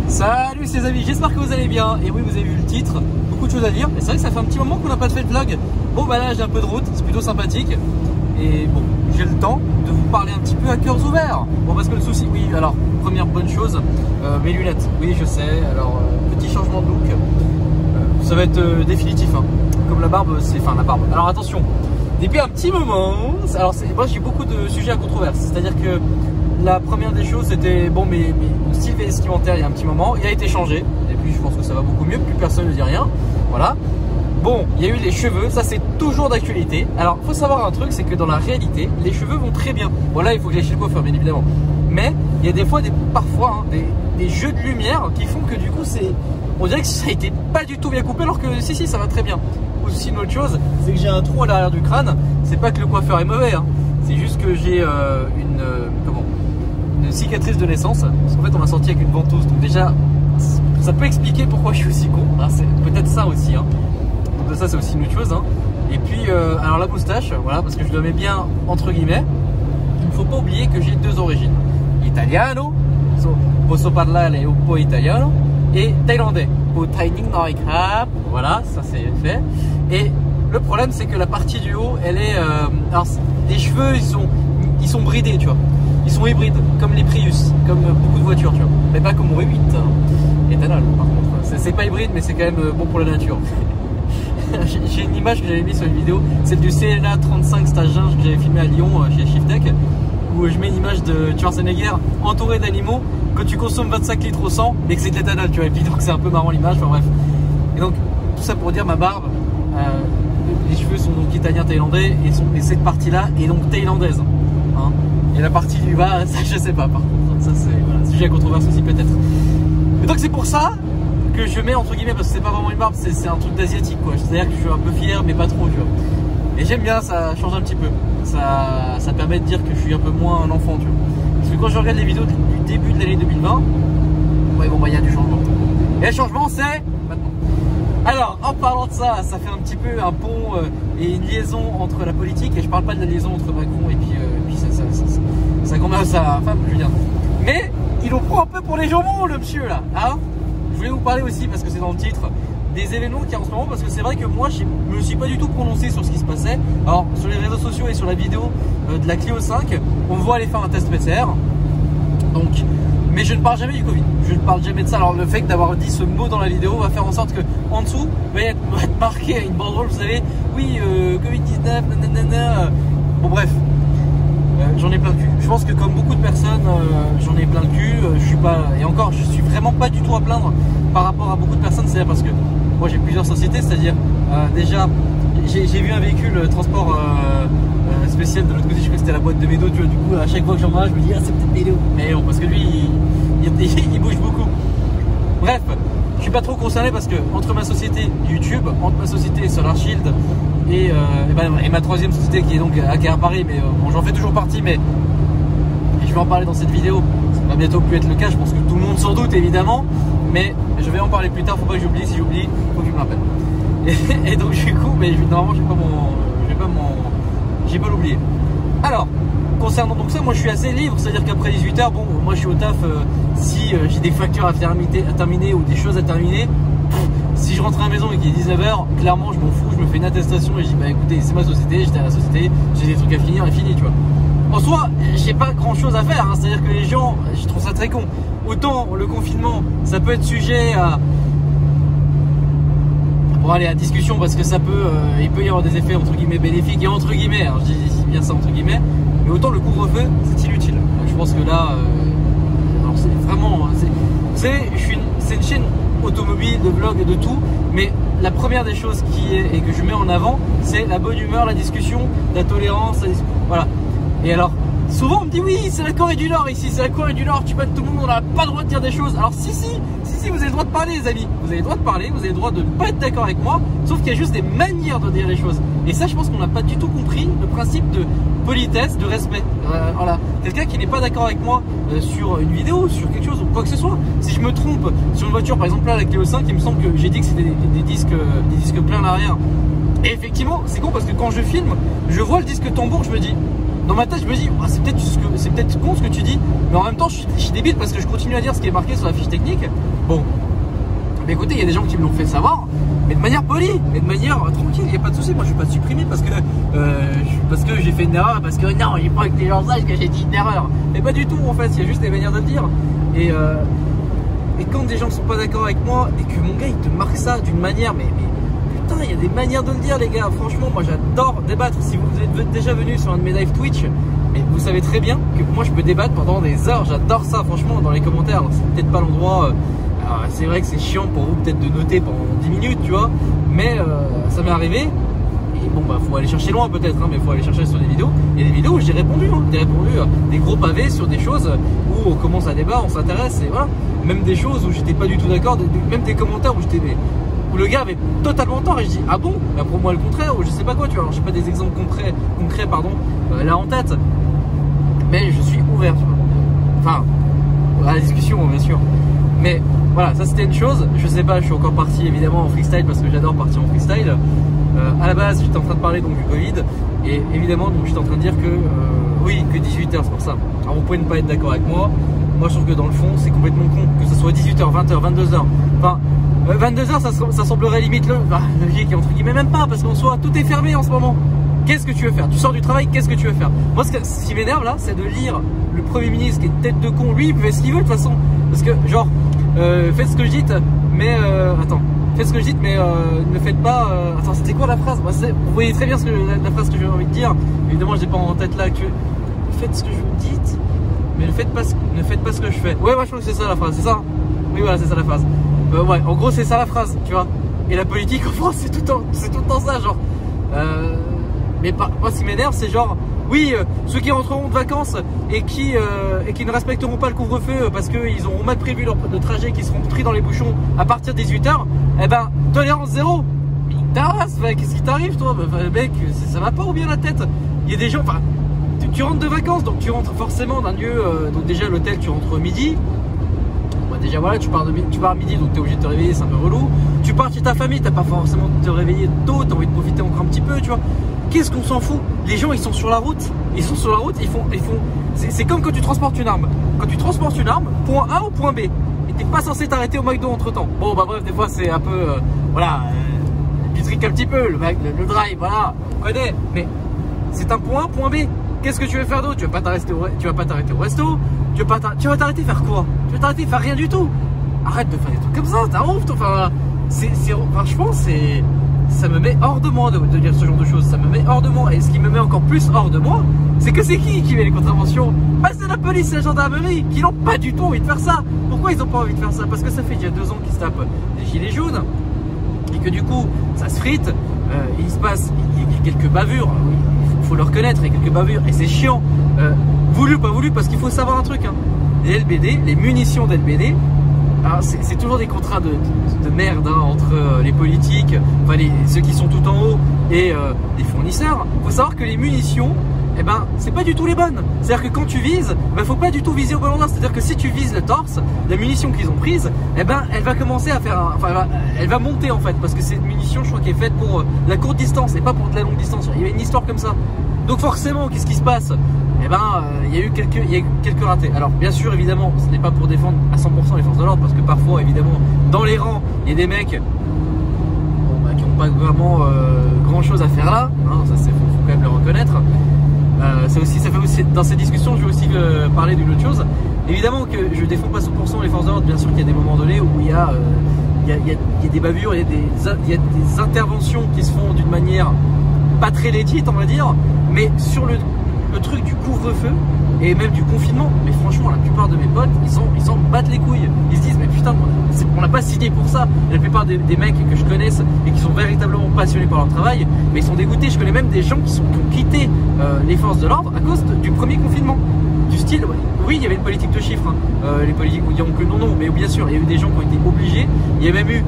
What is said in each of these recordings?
Salut les amis, j'espère que vous allez bien. Et oui, vous avez vu le titre, beaucoup de choses à dire. Et c'est vrai que ça fait un petit moment qu'on n'a pas fait de vlog. Bon bah là j'ai un peu de route, c'est plutôt sympathique. Et bon, j'ai le temps de vous parler un petit peu à cœurs ouverts. Bon parce que le souci, oui, alors première bonne chose, mes lunettes. Oui je sais, alors petit changement de look. Ça va être définitif hein. Comme la barbe, c'est enfin la barbe. Alors attention, depuis un petit moment, alors moi j'ai beaucoup de sujets à controverse. C'est-à-dire que la première des choses c'était bon, mais mon style vestimentaire il y a un petit moment, il a été changé. Et puis je pense que ça va beaucoup mieux, plus personne ne dit rien. Voilà. Bon, il y a eu les cheveux, ça c'est toujours d'actualité. Alors il faut savoir un truc, c'est que dans la réalité, les cheveux vont très bien. Bon là il faut que j'aille chez le coiffeur bien évidemment. Mais il y a des fois, parfois des jeux de lumière qui font que du coup on dirait que ça a été pas du tout bien coupé alors que si ça va très bien. Aussi une autre chose, c'est que j'ai un trou à l'arrière du crâne. C'est pas que le coiffeur est mauvais hein. C'est juste que j'ai une cicatrice de naissance. Parce qu'en fait on m'a sorti avec une ventouse. Donc déjà ça peut expliquer pourquoi je suis aussi con hein. C'est peut-être ça aussi hein. Donc ça c'est aussi une autre chose hein. Et puis alors la moustache, voilà, parce que je le mets bien entre guillemets. Il ne faut pas oublier que j'ai deux origines. Italiano, posso parlare un po' italiano, et thaïlandais. Voilà, ça c'est fait. Et le problème c'est que la partie du haut, elle est alors les cheveux ils sont bridés, tu vois. Ils sont hybrides, comme les Prius, comme beaucoup de voitures, tu vois. Mais pas comme mon V8 éthanol par contre. C'est pas hybride mais c'est quand même bon pour la nature. J'ai une image que j'avais mise sur une vidéo, celle du CLA 35 stage 1 que j'avais filmé à Lyon chez Shiftech, où je mets une image de Schwarzenegger entouré d'animaux, que tu consommes 25 litres au 100 mais que c'est de l'éthanol, tu vois. Et puis donc c'est un peu marrant l'image, enfin bref. Et donc tout ça pour dire ma barbe, les cheveux sont donc italiens thaïlandais et cette partie là est donc thaïlandaise hein. Et la partie du bas, ça je sais pas par contre, ça c'est voilà, sujet à controverse aussi peut-être. Et donc c'est pour ça que je mets entre guillemets, parce que c'est pas vraiment une barbe, c'est un truc d'asiatique quoi. C'est-à-dire que je suis un peu fier mais pas trop, tu vois. Et j'aime bien, ça change un petit peu. Ça permet de dire que je suis un peu moins un enfant, tu vois. Parce que quand je regarde les vidéos du début de l'année 2020, ouais bon bah il y a du changement. Et le changement c'est maintenant. Alors en parlant de ça, ça fait un petit peu un pont et une liaison entre la politique, et je parle pas de la liaison entre Macron et puis ça commence à, enfin je veux dire. Mais il nous prend un peu pour les jambons le monsieur là, hein. Je voulais vous parler aussi, parce que c'est dans le titre, des événements qu'il y a en ce moment, parce que c'est vrai que moi je me suis pas du tout prononcé sur ce qui se passait. Alors sur les réseaux sociaux et sur la vidéo de la Clio 5, on me voit aller faire un test PCR. Donc, mais je ne parle jamais du Covid, je ne parle jamais de ça. Alors le fait d'avoir dit ce mot dans la vidéo va faire en sorte que en dessous va être marqué une banderole, vous savez, oui Covid-19, nanana. Bon bref, j'en ai plein le cul. Je pense que comme beaucoup de personnes, j'en ai plein le cul. Je suis pas, et encore, je suis vraiment pas du tout à plaindre par rapport à beaucoup de personnes. C'est parce que moi j'ai plusieurs sociétés, c'est-à-dire déjà j'ai vu un véhicule transport spécial de l'autre côté. Je crois que c'était la boîte de Médo, tu vois. Du coup, à chaque fois que j'en vois, je me dis ah c'est peut-être Médo. Mais non, parce que lui, il bouge beaucoup. Bref, je suis pas trop concerné parce que entre ma société YouTube, entre ma société Solar Shield et ma troisième société qui est donc à Paris, mais bon, j'en fais toujours partie, mais je vais en parler dans cette vidéo. Ça va bientôt plus être le cas, je pense que tout le monde s'en doute évidemment, mais je vais en parler plus tard. Faut pas que j'oublie. Si j'oublie, faut que je me rappelle. Et donc du coup, mais normalement j'ai pas l'oublier. Alors concernant donc ça, moi je suis assez libre, c'est-à-dire qu'après 18 h, bon, moi je suis au taf. Si j'ai des factures à terminer ou des choses à terminer, si je rentre à la maison et qu'il est 19 h, clairement je m'en fous, je me fais une attestation et je dis bah écoutez, c'est ma société, j'étais à la société, j'ai des trucs à finir et fini, tu vois. En soi, j'ai pas grand chose à faire hein. C'est-à-dire que les gens, je trouve ça très con. Autant le confinement, ça peut être sujet à aller à discussion, parce que ça peut, il peut y avoir des effets entre guillemets bénéfiques et entre guillemets, alors je dis bien ça entre guillemets, mais autant le couvre-feu c'est inutile. Donc, je pense que là, c'est vraiment, c'est une chaîne automobile, de vlog et de tout, mais la première des choses qui est et que je mets en avant, c'est la bonne humeur, la discussion, la tolérance, voilà. Et alors souvent on me dit oui c'est la Corée du Nord ici, c'est la Corée du Nord, tu peux être tout le monde, on n'a pas le droit de dire des choses. Alors si vous avez le droit de parler les amis, vous avez le droit de parler, vous avez le droit de ne pas être d'accord avec moi, sauf qu'il y a juste des manières de dire les choses. Et ça je pense qu'on n'a pas du tout compris le principe de politesse, de respect. Voilà, quelqu'un qui n'est pas d'accord avec moi sur une vidéo, sur quelque chose ou quoi que ce soit, si je me trompe sur une voiture, par exemple là la Clio 5, il me semble que j'ai dit que c'était des disques pleins à l'arrière. Et effectivement c'est con parce que quand je filme, je vois le disque tambour, je me dis dans ma tête je me dis oh, c'est peut-être con ce que tu dis, mais en même temps je suis débile parce que je continue à dire ce qui est marqué sur la fiche technique. Bon, mais écoutez, il y a des gens qui me l'ont fait savoir, mais de manière polie, mais de manière tranquille, il n'y a pas de souci. Moi je ne vais pas supprimer parce que j'ai fait une erreur, parce que non, il faut que les gens sachent que j'ai dit une erreur. Mais pas du tout en fait, il y a juste des manières de le dire. Et quand des gens sont pas d'accord avec moi et que mon gars il te marque ça d'une manière, mais putain, il y a des manières de le dire les gars. Franchement, moi j'adore débattre. Si vous êtes déjà venu sur un de mes live Twitch, mais vous savez très bien que moi je peux débattre pendant des heures. J'adore ça franchement dans les commentaires. C'est peut-être pas l'endroit. C'est vrai que c'est chiant pour vous peut-être de noter pendant 10 minutes, tu vois. Mais ça m'est arrivé. Et bon bah faut aller chercher loin peut-être, hein, mais faut aller chercher sur des vidéos. Il y a des vidéos où j'ai répondu, hein, des gros pavés sur des choses où on commence à débattre, on s'intéresse et voilà. Même des choses où j'étais pas du tout d'accord, même des commentaires où le gars avait totalement tort et je dis ah bon, bah pour moi le contraire ou je sais pas quoi, tu vois. Alors j'ai pas des exemples concrets pardon là en tête, mais je suis ouvert, tu vois. Enfin à la discussion bien sûr. Mais voilà, ça c'était une chose. Je sais pas, je suis encore parti évidemment en freestyle parce que j'adore partir en freestyle. À la base, j'étais en train de parler donc du Covid et évidemment donc j'étais en train de dire que oui, que 18h, c'est pour ça. Alors vous pouvez ne pas être d'accord avec moi. Moi je trouve que dans le fond c'est complètement con que ce soit 18h, 20h, 22h. Enfin 22h ça semblerait limite logique entre guillemets, même pas parce qu'en soi tout est fermé en ce moment. Qu'est-ce que tu veux faire? Tu sors du travail, qu'est-ce que tu veux faire? Moi ce qui m'énerve là c'est de lire le Premier ministre qui est tête de con. Lui il peut faire ce qu'il veut de toute façon. Parce que genre faites ce que je dis mais attends. Faites ce que je dis, mais ne faites pas. Attends, c'était quoi la phrase? Vous voyez très bien la phrase que j'ai envie de dire. Évidemment, je n'ai pas en tête là que. Faites ce que je vous dis, mais ne faites pas ce que je fais. Ouais, moi je crois que c'est ça la phrase, c'est ça? Oui, voilà, c'est ça la phrase. Ouais, en gros, c'est ça la phrase, tu vois. Et la politique en France, c'est tout le temps ça, genre. Mais moi, ce qui m'énerve, c'est genre. Oui, ceux qui rentreront de vacances et qui ne respecteront pas le couvre-feu parce qu'ils auront mal prévu leur trajet, qui seront pris dans les bouchons à partir de 18h, eh ben, tolérance zéro. Mais qu'est-ce qui t'arrive toi? Mec, ça va pas ou bien la tête? Il y a des gens, enfin, tu rentres de vacances, donc tu rentres forcément d'un lieu, donc déjà l'hôtel tu rentres midi. Bah déjà voilà, tu pars à midi, donc t'es obligé de te réveiller, c'est un peu relou. Tu pars chez ta famille, t'as pas forcément de te réveiller tôt, t'as envie de profiter encore un petit peu, tu vois. Qu'est-ce qu'on s'en fout? Les gens ils sont sur la route, ils font. C'est comme quand tu transportes une arme. Quand tu transportes une arme, point A ou point B, et t'es pas censé t'arrêter au McDo entre temps. Bon bah bref, des fois c'est un peu voilà, tu triques un petit peu, le drive, voilà, on connaît. Mais c'est un point A, point B. Qu'est-ce que tu veux faire d'autre? Tu vas pas t'arrêter au resto, tu vas t'arrêter faire quoi? Tu vas t'arrêter faire rien du tout. Arrête de faire des trucs comme ça, t'as honte. Enfin, franchement ça me met hors de moi de dire ce genre de choses, ça me met hors de moi. Et ce qui me met encore plus hors de moi, c'est que c'est qui met les contraventions? Bah c'est la police et la gendarmerie qui n'ont pas du tout envie de faire ça. Pourquoi ils n'ont pas envie de faire ça? Parce que ça fait déjà 2 ans qu'ils se tapent des gilets jaunes et que du coup ça se frite, il y a quelques bavures, il faut le reconnaître, il y a quelques bavures et c'est chiant, voulu ou pas voulu, parce qu'il faut savoir un truc, hein. Les LBD, les munitions d'LBD, c'est toujours des contrats de merde hein, entre les politiques, enfin ceux qui sont tout en haut et les fournisseurs. Il faut savoir que les munitions, eh ben, c'est pas du tout les bonnes. C'est-à-dire que quand tu vises, ben, faut pas du tout viser au bon endroit. C'est-à-dire que si tu vises le torse, la munition qu'ils ont prise, eh ben, elle va commencer à faire, elle va monter en fait, parce que c'est une munition, je crois, qui est faite pour la courte distance et pas pour de la longue distance. Il y a une histoire comme ça. Donc forcément, qu'est-ce qui se passe? Eh ben, il y a eu quelques ratés. Alors bien sûr, évidemment, ce n'est pas pour défendre à 100% les forces de l'ordre, parce que parfois, évidemment, dans les rangs, il y a des mecs qui n'ont pas vraiment grand chose à faire là. Hein, ça, faut quand même le reconnaître. Ça fait aussi, dans ces discussions, je vais aussi parler d'une autre chose. Évidemment que je défends pas 100% les forces de l'ordre. Bien sûr qu'il y a des moments donnés où il y a des bavures, il y a des interventions qui se font d'une manière pas très légitime, on va dire, mais sur le truc du couvre-feu et même du confinement, mais franchement la plupart de mes potes ils s'en battent les couilles. Ils se disent mais putain, on n'a pas signé pour ça. Et la plupart des mecs que je connaisse et qui sont véritablement passionnés par leur travail, mais ils sont dégoûtés. Je connais même des gens qui ont quitté les forces de l'ordre à cause du premier confinement. Du style, oui, il y avait une politique de chiffres, hein. Les politiques vous diront que non, mais bien sûr, il y a eu des gens qui ont été obligés. Il y a même eu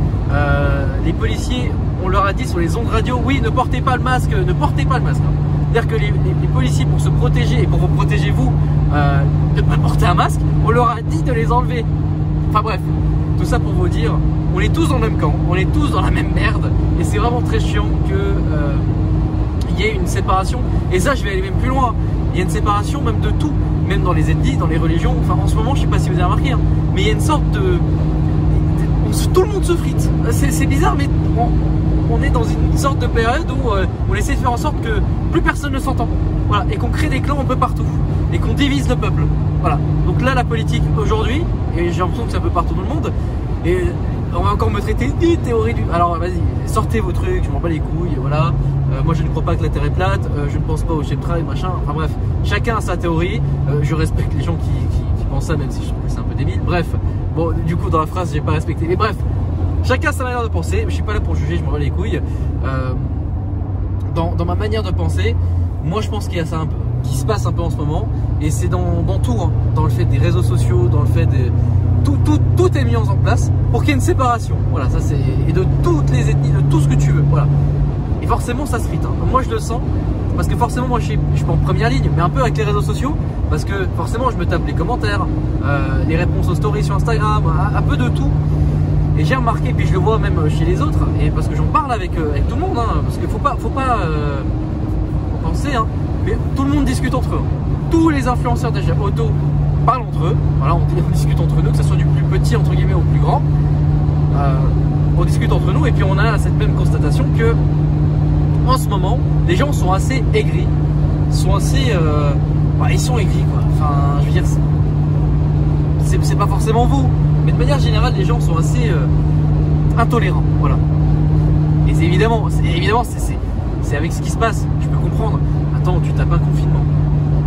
les policiers, on leur a dit sur les ondes radio, oui, ne portez pas le masque, ne portez pas le masque. Hein. C'est-à-dire que les policiers, pour se protéger et pour vous protéger vous, de ne pas porter un masque, on leur a dit de les enlever. Enfin bref, tout ça pour vous dire, on est tous dans le même camp, on est tous dans la même merde, et c'est vraiment très chiant que y ait une séparation. Et ça, je vais aller même plus loin. Il y a une séparation même de tout, même dans les ethnies, dans les religions. Enfin, en ce moment, je sais pas si vous avez remarqué, hein, mais il y a une sorte de... Tout le monde se frite. C'est bizarre, mais on est dans une sorte de période où on essaie de faire en sorte que plus personne ne s'entend. Voilà, et qu'on crée des clans un peu partout. Et qu'on divise le peuple. Voilà. Donc là, la politique aujourd'hui, et j'ai l'impression que c'est un peu partout dans le monde, et on va encore me traiter de théorie du... Alors vas-y, sortez vos trucs, je m'en bats les couilles, voilà. Moi je ne crois pas que la Terre est plate, je ne pense pas au chemtrail, machin. Enfin bref, chacun a sa théorie. Je respecte les gens qui pensent ça, même si je trouve que c'est un peu débile. Bref, bon, du coup dans la phrase j'ai pas respecté. Mais bref, chacun a sa manière de penser. Je suis pas là pour juger, je m'en bats les couilles. Dans ma manière de penser, moi je pense qu'il y a ça un peu, qui se passe un peu en ce moment. Et c'est dans tout, hein, dans le fait des réseaux sociaux, dans le fait de... Tout est mis en place pour qu'il y ait une séparation. Voilà, ça c'est... Et de toutes les ethnies, de tout ce que tu veux. Voilà. Et forcément, ça se frite. Hein. Moi, je le sens. Parce que forcément, moi, je suis pas en première ligne, mais un peu avec les réseaux sociaux. Parce que forcément, je me tape les commentaires, les réponses aux stories sur Instagram, un peu de tout. Et j'ai remarqué, puis je le vois même chez les autres, et parce que j'en parle avec tout le monde. Hein, parce qu'il faut pas penser, hein, mais tout le monde discute entre eux. Tous les influenceurs déjà auto parlent entre eux, voilà, on discute entre nous, que ce soit du plus petit entre guillemets au plus grand, on discute entre nous et puis on a cette même constatation que en ce moment les gens sont assez aigris, sont assez, ils sont aigris quoi, enfin je veux dire, c'est pas forcément vous, mais de manière générale les gens sont assez intolérants, voilà. Et c'est évidemment c'est avec ce qui se passe, je peux comprendre. Attends, tu tapes un confinement.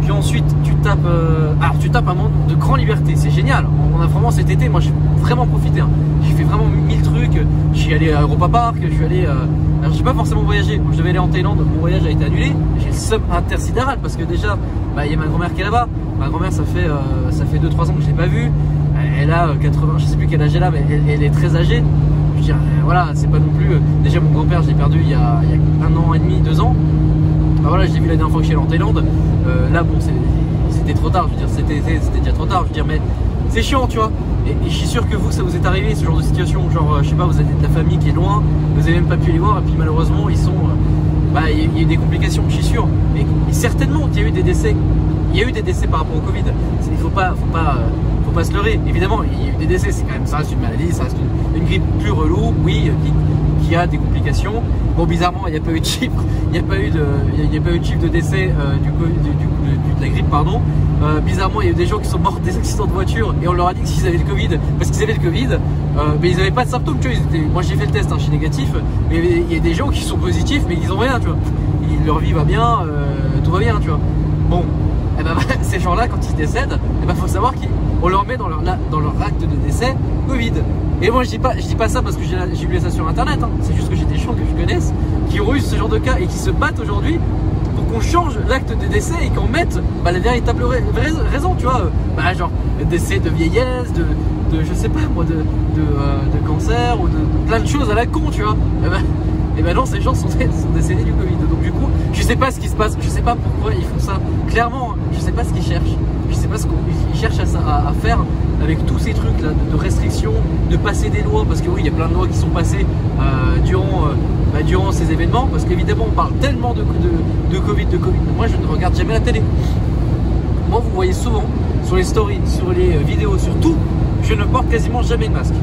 Puis ensuite, tu tapes un monde de grande liberté, c'est génial. On a vraiment cet été, moi j'ai vraiment profité. Hein. J'ai fait vraiment 1000 trucs. Je suis allé à Europa Park, je suis allé. Alors j'ai pas forcément voyagé. Moi, je devais aller en Thaïlande, mon voyage a été annulé. J'ai le seum intersidéral parce que déjà, il y a ma grand-mère qui est là-bas. Ma grand-mère, ça fait 2-3 ans que je l'ai pas vue. Elle a 80, je sais plus quel âge elle a, mais elle est très âgée. Je veux dire, voilà, c'est pas non plus. Déjà mon grand-père, je l'ai perdu il y a 1 an et demi, 2 ans. Voilà, je l'ai vu la dernière fois que je suis allé en Thaïlande. Là, bon, c'était trop tard. Je veux dire, c'était déjà trop tard. Je veux dire, mais c'est chiant, tu vois. Et je suis sûr que vous, ça vous est arrivé ce genre de situation. Genre, je sais pas, vous avez de la famille qui est loin, vous avez même pas pu les voir, et puis malheureusement, ils sont. Il y a eu des complications, je suis sûr. Et certainement qu'il y a eu des décès. Il y a eu des décès par rapport au Covid. Il faut pas se leurrer. Évidemment, il y a eu des décès. C'est quand même, ça reste une maladie, ça reste une grippe plus relou, oui, qui a des complications. Bon, bizarrement, il n'y a pas eu de chiffre, il n'y a pas eu de chiffre de décès de la grippe, pardon. Bizarrement, il y a eu des gens qui sont morts des accidents de voiture et on leur a dit que s'ils avaient le Covid, parce qu'ils avaient le Covid, mais ils n'avaient pas de symptômes, tu vois. Moi, j'ai fait le test, hein, je suis négatif, mais il y a des gens qui sont positifs, mais ils n'ont rien, tu vois. Leur vie va bien, tout va bien, tu vois. Bon, ces gens-là, quand ils décèdent, faut savoir qu'on leur met dans leur acte de décès Covid. Et moi je dis pas ça parce que j'ai lu ça sur internet, hein. C'est juste que j'ai des gens que je connaisse qui ont eu ce genre de cas et qui se battent aujourd'hui pour qu'on change l'acte de décès et qu'on mette la véritable raison, tu vois, genre décès de vieillesse, de je sais pas moi, de cancer ou de plein de choses à la con, tu vois. Et non, ces gens sont décédés du Covid. Donc du coup, je sais pas ce qui se passe, je sais pas pourquoi ils font ça. Clairement, je sais pas ce qu'ils cherchent. Je sais pas ce qu'ils cherchent à faire avec tous ces trucs là de restrictions, de passer des lois, parce que oui, il y a plein de lois qui sont passées durant ces événements, parce qu'évidemment on parle tellement de Covid. Moi je ne regarde jamais la télé. Moi vous voyez souvent sur les stories, sur les vidéos, sur tout, je ne porte quasiment jamais de masque.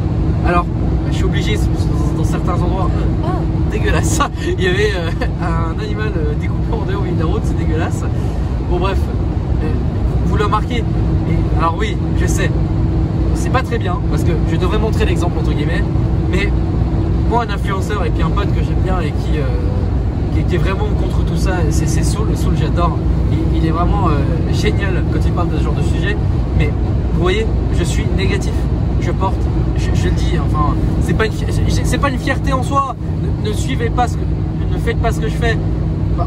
Alors je suis obligé dans certains endroits, dégueulasse. Il y avait un animal découpé en deux au milieu de la route, c'est dégueulasse. Bon bref, vous le remarquez. Et, alors oui, je sais, c'est pas très bien, parce que je devrais montrer l'exemple entre guillemets, mais moi un influenceur et puis un pote que j'aime bien et qui est vraiment contre tout ça, c'est Soul, j'adore. Il est vraiment génial quand il parle de ce genre de sujet, mais vous voyez, je suis négatif, je porte, je le dis, enfin, c'est pas une fierté en soi, ne suivez pas ne faites pas ce que je fais.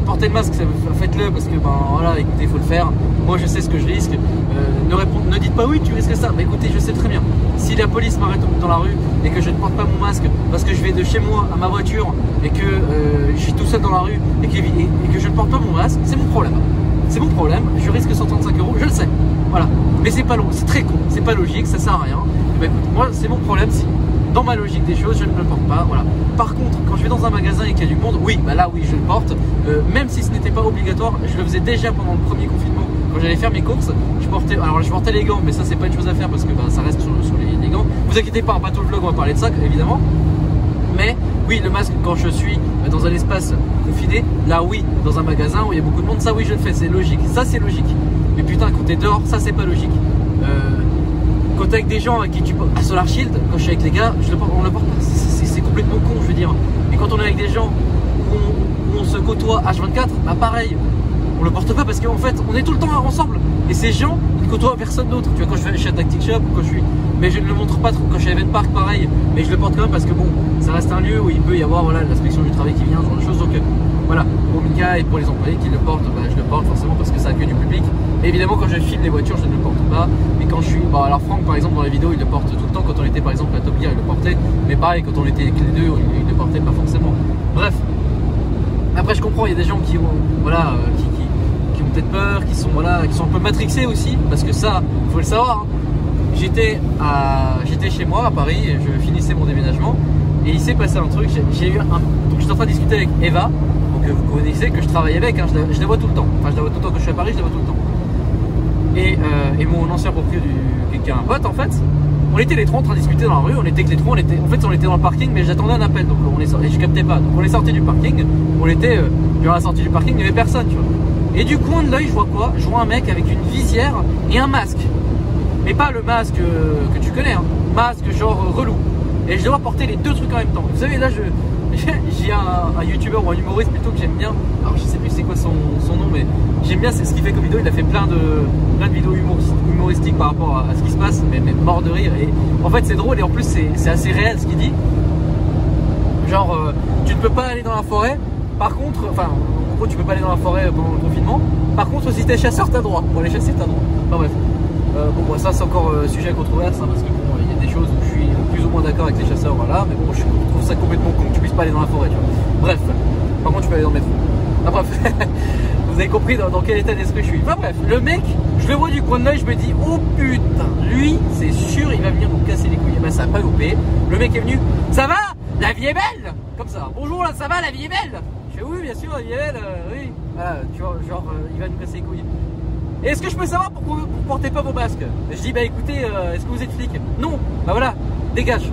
Portez le masque, faites-le parce que voilà, écoutez, il faut le faire. Moi je sais ce que je risque. Ne dites pas oui, tu risques ça. Mais écoutez, je sais très bien. Si la police m'arrête dans la rue et que je ne porte pas mon masque parce que je vais de chez moi à ma voiture et que je suis tout seul dans la rue et que je ne porte pas mon masque, c'est mon problème. C'est mon problème. Je risque 135 €, je le sais. Voilà. Mais c'est pas long, c'est très con, c'est pas logique, ça sert à rien. Et écoute, moi c'est mon problème si dans ma logique des choses, je ne le porte pas. Voilà. Par contre, quand je vais dans un magasin et qu'il y a du monde, oui, bah là oui, je le porte. Même si ce n'était pas obligatoire, je le faisais déjà pendant le premier confinement. Quand j'allais faire mes courses, je portais les gants, mais ça c'est pas une chose à faire parce que bah, ça reste sur les gants. Vous inquiétez pas, pas tout le vlog on va parler de ça évidemment. Mais oui, le masque quand je suis dans un espace confiné, là oui, dans un magasin où il y a beaucoup de monde, ça oui je le fais, c'est logique. Ça c'est logique. Mais putain, quand t'es dehors, ça c'est pas logique. Quand t'es avec des gens avec qui tu portes à Solar Shield, quand je suis avec les gars, on le porte pas. C'est complètement con, je veux dire. Et quand on est avec des gens où on se côtoie H24, bah pareil. On le porte pas parce qu'en fait on est tout le temps ensemble et ces gens ils ne côtoient personne d'autre. Tu vois, quand je vais chez Tactic Shop ou quand je suis, mais je ne le montre pas trop. Quand je suis à Event Park pareil, mais je le porte quand même parce que bon, ça reste un lieu où il peut y avoir voilà l'inspection du travail qui vient, ce genre de choses. Donc voilà, pour Mika et pour les employés qui le portent, bah, je le porte forcément parce que ça accueille du public. Et évidemment quand je filme les voitures je ne le porte pas. Et quand je suis, bah, alors Franck par exemple dans la vidéo il le porte tout le temps. Quand on était par exemple à Top Gear il le portait, mais pareil quand on était avec les deux il le portait pas forcément. Bref. Après je comprends, il y a des gens qui ont voilà qui ont peut-être peur, qui sont un peu matrixés aussi, parce que ça, faut le savoir. Hein. J'étais chez moi à Paris, et je finissais mon déménagement, et il s'est passé un truc. Donc j'étais en train de discuter avec Eva, donc vous connaissez que je travaille avec, hein, je la vois tout le temps. Enfin je la vois tout le temps quand je suis à Paris, je la vois tout le temps. Et mon ancien propriétaire, qui est un pote en fait. On était les trois en train de discuter dans la rue, on était dans le parking, mais j'attendais un appel, donc et je captais pas. Donc on est sorti du parking, on était durant la sortie du parking, il n'y avait personne, tu vois. Et du coin de l'œil, je vois quoi? Je vois un mec avec une visière et un masque. Mais pas le masque que tu connais, hein. Masque genre relou. Et je dois porter les deux trucs en même temps. Vous savez, là, j'ai un youtubeur ou un humoriste plutôt que j'aime bien. Alors, je sais plus c'est quoi son nom, mais j'aime bien c'est ce qu'il fait comme vidéo. Il a fait plein de vidéos humoristiques par rapport à ce qui se passe, mais mort de rire. Et en fait, c'est drôle et en plus, c'est assez réel ce qu'il dit. Genre, tu ne peux pas aller dans la forêt. Par contre, enfin, en gros, tu peux pas aller dans la forêt pendant le confinement. Par contre, si t'es chasseur, t'as droit. Pour aller chasser, t'as droit. Enfin bref. Bon, moi, ça, c'est encore sujet à controverse, hein, parce que bon, il y a des choses où je suis plus ou moins d'accord avec les chasseurs, voilà. Mais bon, je trouve ça complètement con que tu puisses pas aller dans la forêt, tu vois. Bref. Par contre, tu peux aller dans le métro. Enfin bref. Vous avez compris dans quel état d'esprit je suis. Enfin bref, le mec, je le vois du coin de l'œil, je me dis, oh putain, lui, c'est sûr, il va venir nous casser les couilles. Et ben, ça a pas loupé. Le mec est venu, ça va? La vie est belle! Comme ça. Bonjour, là, ça va? La vie est belle? Je fais oui, bien sûr, la vie est belle, oui. Voilà, tu vois, genre, il va nous casser les couilles. Et est-ce que je peux savoir pourquoi vous ne portez pas vos masques? Je dis, bah écoutez, est-ce que vous êtes flic? Non, bah voilà, dégage.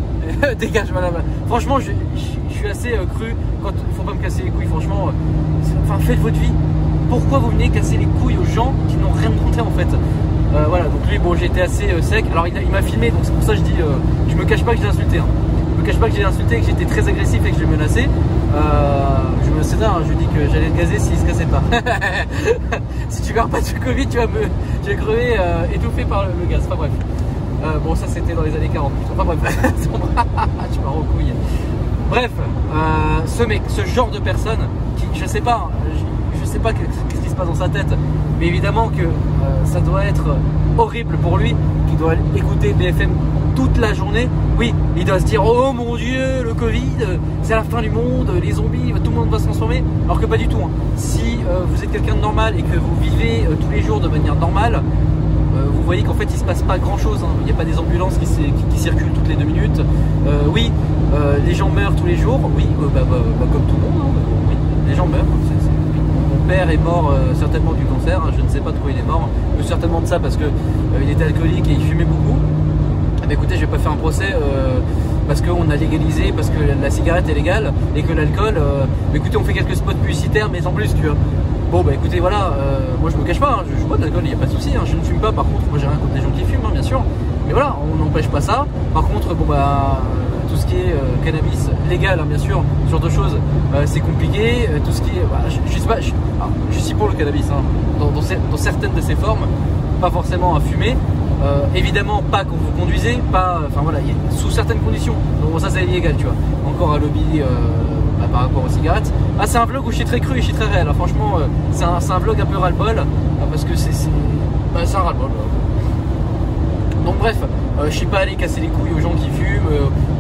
Dégage, voilà. Franchement, je suis assez cru quand il faut pas me casser les couilles, franchement. Enfin, faites votre vie. Pourquoi vous venez casser les couilles aux gens qui n'ont rien demandé en fait? Voilà, donc lui, bon, j'étais assez sec. Alors, il m'a filmé, donc c'est pour ça que je dis, je me cache pas que j'ai insulté. Hein. Je me cache pas que j'ai insulté, que j'étais très agressif et que je l'ai menacé. Je me sais ça, hein, je lui ai dit que j'allais le gazer s'il se cassait pas. Si tu meurs pas du Covid, tu vas crever étouffé par le gaz. Enfin bref. Bon, ça c'était dans les années 40. Enfin bref. Tu pars aux couilles. Bref, ce mec, ce genre de personne qui, je sais pas, je sais pas qu'est-ce qui se passe dans sa tête, mais évidemment que ça doit être horrible pour lui, qui doit écouter BFM toute la journée. Oui, il doit se dire, oh mon Dieu, le Covid, c'est la fin du monde, les zombies, tout le monde va se transformer. Alors que pas du tout. Hein. Si vous êtes quelqu'un de normal et que vous vivez tous les jours de manière normale, vous voyez qu'en fait il se passe pas grand chose. Hein. Il n'y a pas des ambulances qui circulent toutes les 2 minutes. Oui, les gens meurent tous les jours. Oui, comme tout le monde. Hein. Oui, les gens meurent. Mon père est mort certainement du cancer. Hein. Je ne sais pas de quoi il est mort. Certainement de ça parce que il était alcoolique et il fumait beaucoup. Mais écoutez, je vais pas faire un procès parce qu'on a légalisé, parce que la cigarette est légale et que l'alcool. Écoutez, on fait quelques spots publicitaires, mais sans plus, tu vois. Bon, bah écoutez, voilà, moi je me cache pas, hein, je bois de l'alcool, il n'y a pas de souci, hein, je ne fume pas. Par contre, moi j'ai rien contre les gens qui fument, hein, bien sûr. Mais voilà, on n'empêche pas ça. Par contre, bon bah tout ce qui est cannabis légal, hein, bien sûr, ce genre de choses, c'est compliqué. Tout ce qui est, bah, je sais pas, je suis pour le cannabis, hein, dans certaines de ses formes, pas forcément à fumer. Évidemment pas quand vous conduisez, pas, enfin voilà, sous certaines conditions. Donc ça c'est illégal, tu vois. Encore un lobby par rapport aux cigarettes. Ah, c'est un vlog où je suis très cru et je suis très réel. Hein. Franchement, c'est un vlog un peu ras-le-bol parce que c'est un ras-le-bol. Donc bref, je suis pas allé casser les couilles aux gens qui fument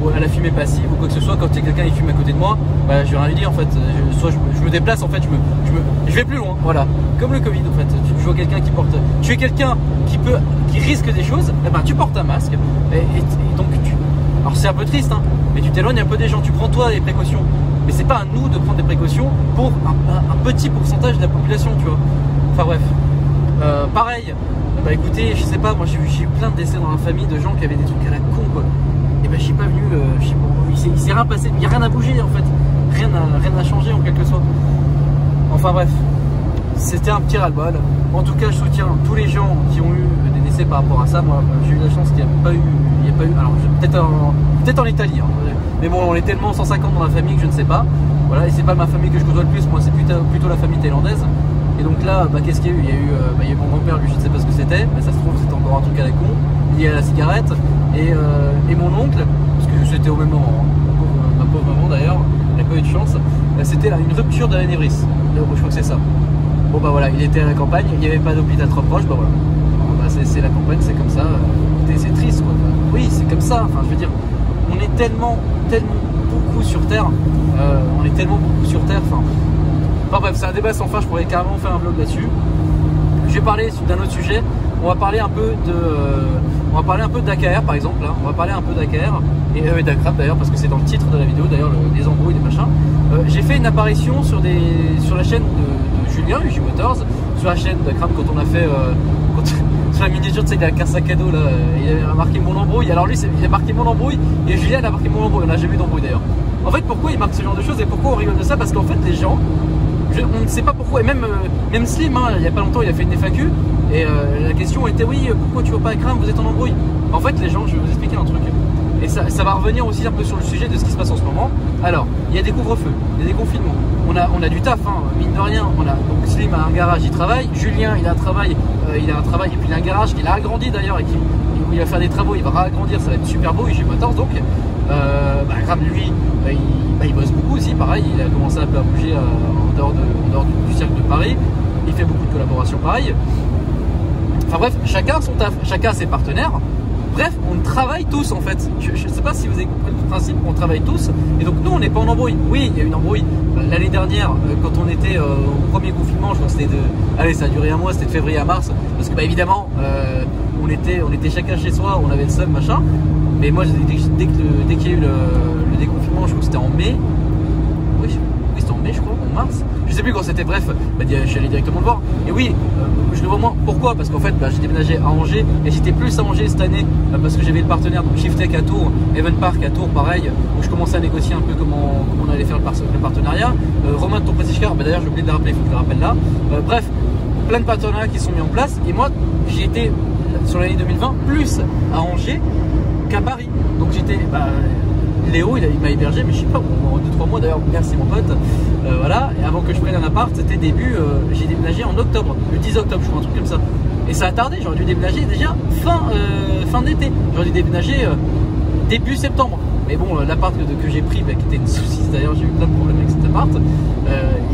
ou à la fumée passive ou quoi que ce soit. Quand il y a quelqu'un qui fume à côté de moi, bah, je vais rien lui dire en fait. Soit je me déplace en fait, je vais plus loin. Voilà, comme le Covid en fait. Tu vois quelqu'un qui porte, tu es quelqu'un qui risque des choses, eh ben tu portes un masque et donc Alors c'est un peu triste, hein, mais tu t'éloignes un peu des gens, tu prends toi les précautions. Mais c'est pas à nous de prendre des précautions pour un petit pourcentage de la population, tu vois. Enfin bref. Pareil, bah écoutez, je sais pas, moi j'ai eu plein de décès dans la famille de gens qui avaient des trucs à la con, quoi. Et bah j'ai pas venu, je sais pas, il s'est rien passé, il n'y a rien à bouger en fait. Rien n'a changé en quelque sorte. Enfin bref, c'était un petit ras-le-bol. En tout cas, je soutiens tous les gens qui ont eu des décès par rapport à ça. Moi, j'ai eu la chance qu'il n'y a pas eu, alors peut-être en Italie, hein. Mais bon, on est tellement 150 dans la famille que je ne sais pas. Voilà, et c'est pas ma famille que je côtoie le plus, moi c'est plutôt la famille thaïlandaise. Et donc là, bah, qu'est-ce qu'il y a eu? Il y a eu mon grand-père, lui je ne sais pas ce que c'était, mais ça se trouve c'était encore un truc à la con, lié à la cigarette. Et mon oncle, parce que c'était au même moment, hein, ma pauvre maman d'ailleurs, elle n'a pas eu de chance, c'était une rupture de l'anévrisme. Je crois que c'est ça. Bon bah voilà, il était à la campagne, il n'y avait pas d'hôpital trop proche, bah voilà. Bah, c'est la campagne, c'est comme ça, c'est triste quoi. Oui, c'est comme ça, enfin je veux dire, on est tellement beaucoup sur Terre, enfin bref, c'est un débat sans fin, je pourrais carrément faire un vlog là-dessus. Je vais parler d'un autre sujet, on va parler un peu d'AKR par exemple, là. On va parler un peu d'AKR et d'Akrab d'ailleurs, parce que c'est dans le titre de la vidéo d'ailleurs, des embrouilles, des machins. J'ai fait une apparition sur la chaîne de Julien, UJ Motors, sur la chaîne d'Akrab quand on a fait, sur la miniature, tu sais, il a un sac à dos là, il a marqué mon embrouille. Alors lui, il a marqué mon embrouille et Julien il a marqué mon embrouille, on n'a jamais eu d'embrouille d'ailleurs. En fait, pourquoi il marque ce genre de choses et pourquoi on rigole de ça? Parce qu'en fait, les gens, on ne sait pas pourquoi, et même Slim, hein, il n'y a pas longtemps, il a fait une FAQ, et la question était oui, pourquoi tu vas pas à Akram, vous êtes en embrouille? En fait, les gens, je vais vous expliquer un truc, et ça va revenir aussi un peu sur le sujet de ce qui se passe en ce moment. Alors, il y a des couvre-feux, il y a des confinements, on a du taf, hein, mine de rien. Donc Slim a un garage, il travaille, Julien il a un travail, et puis il a un garage qu'il a agrandi d'ailleurs, et où il va faire des travaux, il va agrandir, ça va être super beau, UJ Motors donc. Akram lui, il bosse beaucoup aussi, pareil, il a commencé un peu à bouger en dehors du cercle de Paris, il fait beaucoup de collaborations pareil. Enfin bref, chacun son taf, chacun ses partenaires. Bref, on travaille tous en fait. Je ne sais pas si vous avez compris le principe, on travaille tous. Et donc nous, on n'est pas en embrouille. Oui, il y a une embrouille. L'année dernière, quand on était au premier confinement, je crois que c'était allez, ça a duré un mois, c'était de février à mars. Parce que bah évidemment, on était chacun chez soi, on avait le seum, machin. Mais moi, dès qu'il y a eu le déconfinement, je crois que c'était en mai. Oui, c'était en mai, je crois, en mars. Je sais plus quand c'était, bref, je suis allé directement le voir. Et oui, je le vois moins. Pourquoi? Parce qu'en fait, j'ai déménagé à Angers et j'étais plus à Angers cette année parce que j'avais le partenaire, donc Shiftech à Tours, Even Park à Tours, pareil, où je commençais à négocier un peu comment on allait faire le partenariat. Romain de ton Prestige Car, d'ailleurs, j'ai oublié de le rappeler, il faut que je le rappelle là. Bref, plein de partenariats qui sont mis en place. Et moi, j'ai été sur l'année 2020 plus à Angers qu'à Paris. Donc j'étais. Léo, il m'a hébergé, mais je sais pas, en 2-3 mois d'ailleurs, merci mon pote. Voilà, et avant que je prenne un appart, c'était j'ai déménagé en octobre, le 10 octobre, je crois, un truc comme ça. Et ça a tardé, j'aurais dû déménager déjà fin d'été. J'aurais dû déménager début septembre. Mais bon, l'appart que j'ai pris, qui était une saucisse d'ailleurs, j'ai eu plein de problèmes avec cet appart.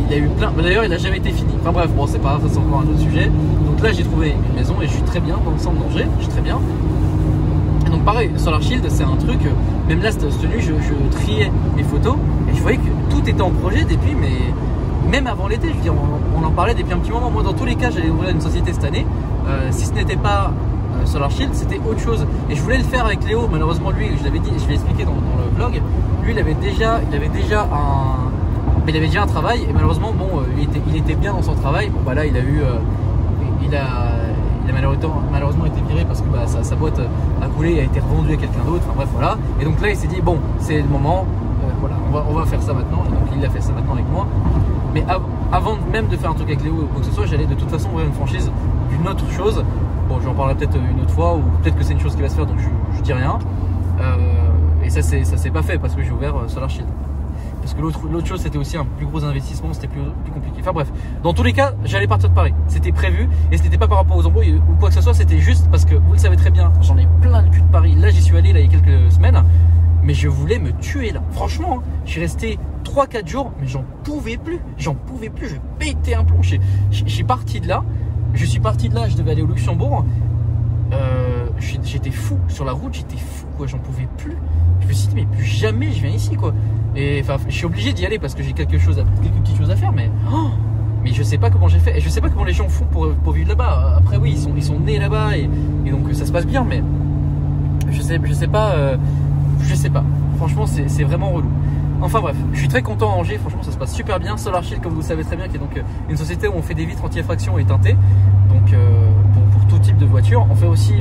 Il a eu plein, d'ailleurs, il a jamais été fini. Enfin bref, bon, c'est pas grave, ça c'est encore un autre sujet. Donc là, j'ai trouvé une maison et je suis très bien dans le centre d'Angers, je suis très bien. Donc pareil, Solar Shield, c'est un truc, même là cette nuit je triais mes photos et je voyais que tout était en projet depuis, mais même avant l'été, je veux dire, on en parlait depuis un petit moment. Moi dans tous les cas j'allais ouvrir une société cette année, si ce n'était pas Solar Shield, c'était autre chose. Et je voulais le faire avec Léo, malheureusement lui, je l'avais dit, je l'ai expliqué dans le vlog, lui il avait déjà un travail et malheureusement bon, il était bien dans son travail. Bon bah là il a malheureusement été viré parce que sa boîte a coulé et a été revendue à quelqu'un d'autre, enfin bref voilà. Et donc là il s'est dit bon, c'est le moment, voilà, on va faire ça maintenant. Et donc il a fait ça maintenant avec moi. Mais avant même de faire un truc avec Léo ou quoi que ce soit, j'allais de toute façon ouvrir une franchise d'une autre chose. Bon, j'en parlerai peut-être une autre fois, ou peut-être que c'est une chose qui va se faire, donc je dis rien. Et ça s'est pas fait parce que j'ai ouvert Solar Shield. Parce que l'autre chose c'était aussi un plus gros investissement, c'était plus compliqué. Enfin bref, dans tous les cas, j'allais partir de Paris. C'était prévu et c'était pas par rapport aux embrouilles ou quoi que ce soit, c'était juste parce que vous le savez très bien, j'en ai plein le cul de Paris. Là j'y suis allé là, il y a quelques semaines, mais je voulais me tuer là. Franchement, je suis resté 3-4 jours, mais j'en pouvais plus, je pétais un plomb. Je suis parti de là, je devais aller au Luxembourg. J'étais fou sur la route, j'étais fou quoi, j'en pouvais plus. Je me suis dit mais plus jamais je viens ici quoi. Et enfin je suis obligé d'y aller parce que j'ai quelques petites choses à faire, mais je sais pas comment j'ai fait et je sais pas comment les gens font pour vivre là-bas. Après oui, ils sont nés là-bas et donc ça se passe bien, mais je sais pas je sais pas. Franchement, c'est vraiment relou. Enfin bref, je suis très content à Angers, franchement ça se passe super bien. Solar Shield, comme vous le savez très bien, qui est donc une société où on fait des vitres anti-effraction et teintées, donc pour tout type de voiture. On fait aussi,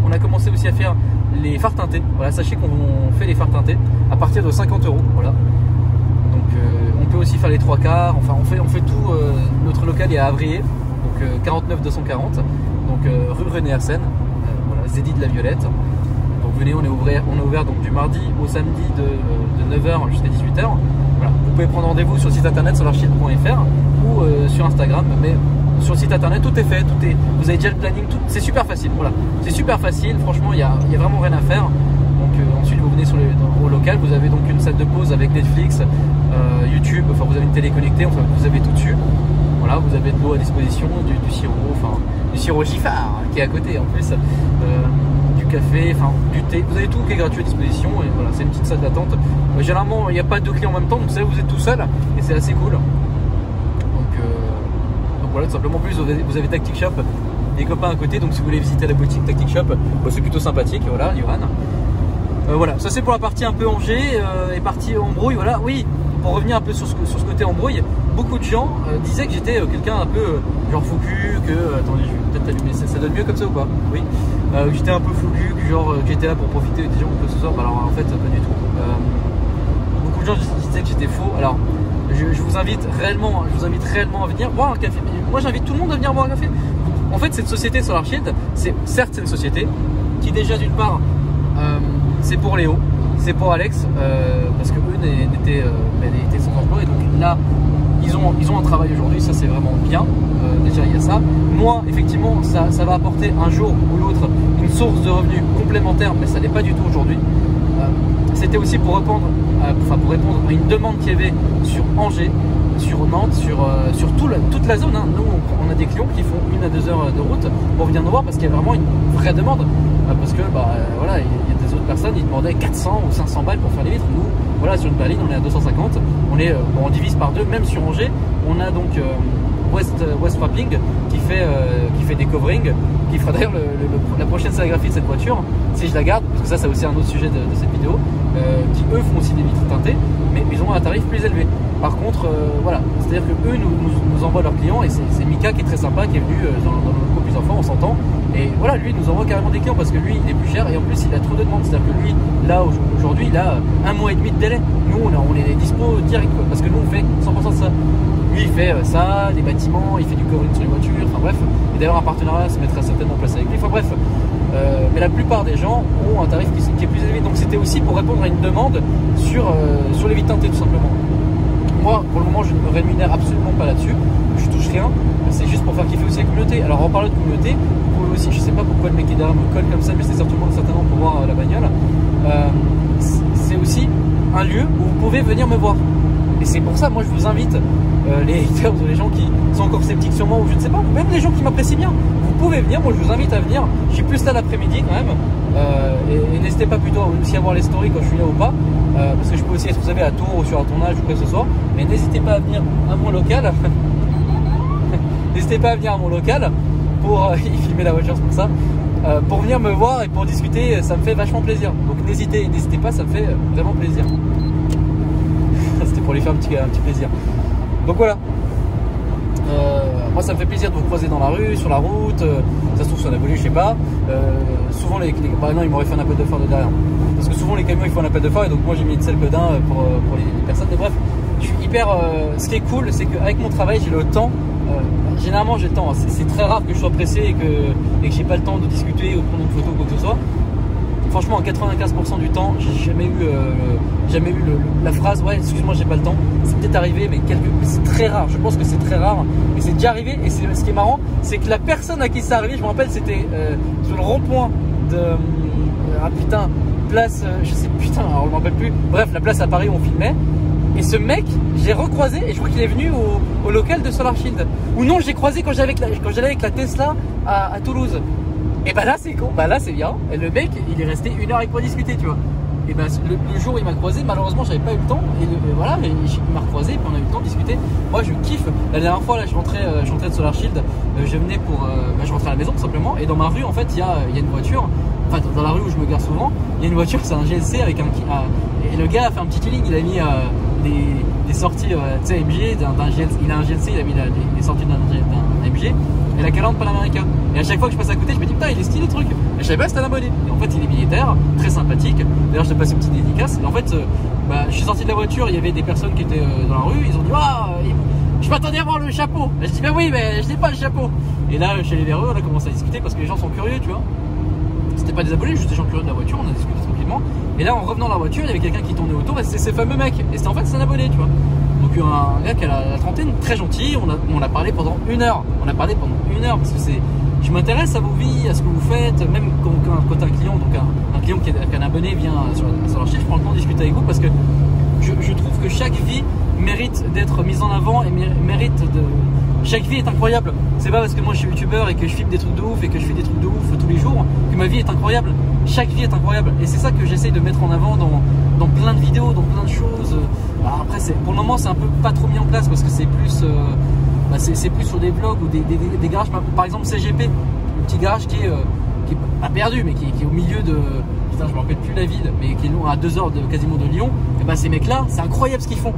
on a commencé aussi à faire les phares teintés. Voilà, sachez qu'on fait les phares teintés à partir de 50 €. Voilà. Donc on peut aussi faire les 3/4. Enfin on fait tout. Notre local est à Avrier, donc 49 240, donc rue René Arsène, voilà, Zédie de la Violette. Donc venez, on est ouvert donc du mardi au samedi de 9h jusqu'à 18h. Voilà. Vous pouvez prendre rendez-vous sur le site internet solarchild.fr ou sur Instagram, mais sur le site internet tout est fait, vous avez déjà le planning, c'est super facile. Voilà, c'est super facile, franchement il y a vraiment rien à faire. Donc ensuite vous venez au local, vous avez donc une salle de pause avec Netflix, YouTube, enfin vous avez une télé connectée, enfin vous avez tout dessus. Voilà, vous avez de l'eau à disposition, du sirop, enfin du sirop Giffard hein, qui est à côté en plus. Café, enfin du thé, vous avez tout qui est gratuit à disposition et voilà, c'est une petite salle d'attente. Généralement il n'y a pas deux clients en même temps, donc vous êtes tout seul et c'est assez cool. Donc voilà, tout simplement. En plus vous avez Tactic Shop, des copains à côté, donc si vous voulez visiter la boutique Tactic Shop, c'est plutôt sympathique. Voilà, Johan. Voilà, ça c'est pour la partie un peu Angers et partie embrouille. Voilà, oui, pour revenir un peu sur ce côté embrouille, beaucoup de gens disaient que j'étais quelqu'un un peu genre foucu, que attendez, je vais peut-être allumer, ça donne mieux comme ça ou pas? Oui. J'étais un peu fougu, genre que j'étais là pour profiter des gens un peu ce soir. Bah alors en fait pas du tout. Beaucoup de gens disaient que j'étais faux. Alors je vous invite réellement à venir boire un café. Moi j'invite tout le monde à venir boire un café. En fait cette société Solar Shield, certes c'est une société qui déjà d'une part c'est pour Léo, c'est pour Alex, parce que eux étaient sans emploi et donc là ils ont un travail aujourd'hui, ça c'est vraiment bien. Déjà il y a ça. Moi effectivement ça va apporter un jour ou l'autre une source de revenus complémentaire, mais ça n'est pas du tout aujourd'hui. C'était aussi pour répondre à une demande qu'il y avait sur Angers, sur Nantes, sur toute la zone hein. Nous on a des clients qui font 1 à 2 heures de route pour venir nous voir parce qu'il y a vraiment une vraie demande, parce que voilà, il y a des autres personnes, ils demandaient 400 ou 500 balles pour faire les vitres. Nous voilà, sur une berline on est à 250, on divise par deux. Même sur Angers on a donc West Wrapping qui fait des coverings, qui fera d'ailleurs la prochaine sérigraphie de cette voiture si je la garde, parce que ça c'est aussi un autre sujet de cette vidéo, qui eux font aussi des vitres teintées, mais ils ont un tarif plus élevé. Par contre voilà, c'est à dire que eux nous envoient leurs clients, et c'est Mika qui est très sympa, qui est venu dans le locaux plusieurs fois, on s'entend, et voilà, lui il nous envoie carrément des clients parce que lui il est plus cher et en plus il a trop de demandes. C'est à dire que lui là aujourd'hui il a 1 mois et demi de délai. Nous on est dispo direct quoi, parce que nous on fait 100% de ça. Lui il fait ça, des bâtiments, il fait du covering sur les voitures, enfin bref. Et d'ailleurs un partenariat se mettra certainement en place avec lui, enfin bref. Mais la plupart des gens ont un tarif qui est plus élevé. Donc c'était aussi pour répondre à une demande sur les vitres teintées tout simplement. Moi pour le moment je ne me rémunère absolument pas là-dessus, je touche rien, c'est juste pour faire kiffer aussi la communauté. Alors en parlant de communauté, vous pouvez aussi, je sais pas pourquoi le mec qui est derrière me colle comme ça, mais c'est certainement pour voir la bagnole. C'est aussi un lieu où vous pouvez venir me voir. Et c'est pour ça, moi je vous invite, les haters ou les gens qui sont encore sceptiques sur moi, ou je ne sais pas, même les gens qui m'apprécient bien, vous pouvez venir, moi je vous invite à venir. Je suis plus là l'après-midi quand même, et n'hésitez pas plutôt aussi à voir les stories quand je suis là ou pas, parce que je peux aussi être, vous savez, à Tours ou sur un tournage ou quoi que ce soit, mais n'hésitez pas à venir à mon local, n'hésitez pas à venir à mon local pour filmer la voiture, c'est pour ça. Pour venir me voir et pour discuter, ça me fait vachement plaisir. Donc n'hésitez pas, ça me fait vraiment plaisir. C'était pour lui faire un petit plaisir. Donc voilà. Moi ça me fait plaisir de vous croiser dans la rue, sur la route. Ça se trouve sur la volée, je sais pas. Souvent bah non, ils m'auraient fait un appel de phare de derrière. Parce que souvent les camions ils font un appel de phare, et donc moi j'ai mis une selle codin pour les personnes. Mais bref, je suis hyper. Ce qui est cool, c'est qu'avec mon travail j'ai le temps. Généralement j'ai le temps. C'est très rare que je sois pressé et que j'ai pas le temps de discuter ou de prendre une photo ou quoi que ce soit. Franchement, en 95% du temps, j'ai jamais eu la phrase ouais, excuse-moi, j'ai pas le temps. C'est peut-être arrivé, mais c'est très rare. Je pense que c'est très rare, mais c'est déjà arrivé. Et ce qui est marrant, c'est que la personne à qui c'est arrivé, je me rappelle, c'était sur le rond-point de place, je sais alors je me rappelle plus. Bref, la place à Paris où on filmait. Et ce mec, j'ai recroisé et je crois qu'il est venu au local de Solar Shield. Ou non, j'ai croisé quand j'allais avec la Tesla à Toulouse. Et bah là c'est con, bah là c'est bien. Et le mec il est resté 1 heure avec moi discuter, tu vois. Et ben le jour où il m'a croisé, malheureusement j'avais pas eu le temps, et voilà, il m'a recroisé, et puis on a eu le temps de discuter. Moi je kiffe. La dernière fois là je rentrais de Solar Shield, je venais pour je rentrais à la maison tout simplement, et dans ma rue en fait il y a une voiture, enfin dans la rue où je me gare souvent, il y a une voiture, c'est un GLC avec et le gars a fait un petit tuning, il a mis des sorties tu sais MG d'un GLC, il a un GLC, il a mis les sorties d'un MG et la calandre Panamérica. Et à chaque fois que je passe à côté, je me dis putain, il est stylé le truc. Et je savais pas que c'était un abonné. Et en fait, il est militaire, très sympathique. D'ailleurs, je te passe une petite dédicace. Et en fait, je suis sorti de la voiture, il y avait des personnes qui étaient dans la rue. Ils ont dit je m'attendais à voir le chapeau. Et je dis bah oui, mais je n'ai pas le chapeau. Et là, je suis allé vers eux, on a commencé à discuter parce que les gens sont curieux, tu vois. C'était pas des abonnés, juste des gens curieux de la voiture. On a discuté tranquillement. Et là, en revenant dans la voiture, il y avait quelqu'un qui tournait autour. Et c'était ce fameux mec. Et c'était en fait c'est un abonné, tu vois. Donc un gars qui a la trentaine, très gentil, on a parlé pendant 1 heure. On a parlé pendant 1 heure parce que je m'intéresse à vos vies, à ce que vous faites, même quand un client, donc un client qui est un abonné vient sur leur chiffre, je prends le temps de discuter avec vous parce que je trouve que chaque vie mérite d'être mise en avant et mérite de... Chaque vie est incroyable. C'est pas parce que moi je suis youtubeur et que je filme des trucs de ouf et que je fais des trucs de ouf tous les jours que ma vie est incroyable. Chaque vie est incroyable et c'est ça que j'essaye de mettre en avant dans plein de vidéos, dans plein de choses. Alors après, pour le moment, c'est un peu pas trop mis en place parce que c'est plus, c'est plus sur des vlogs ou des garages. Par exemple, CGP, le petit garage qui est pas perdu, mais qui est au milieu de. Putain, je me rappelle plus la ville, mais qui est à 2 heures quasiment de Lyon. Et ben ces mecs-là, c'est incroyable ce qu'ils font.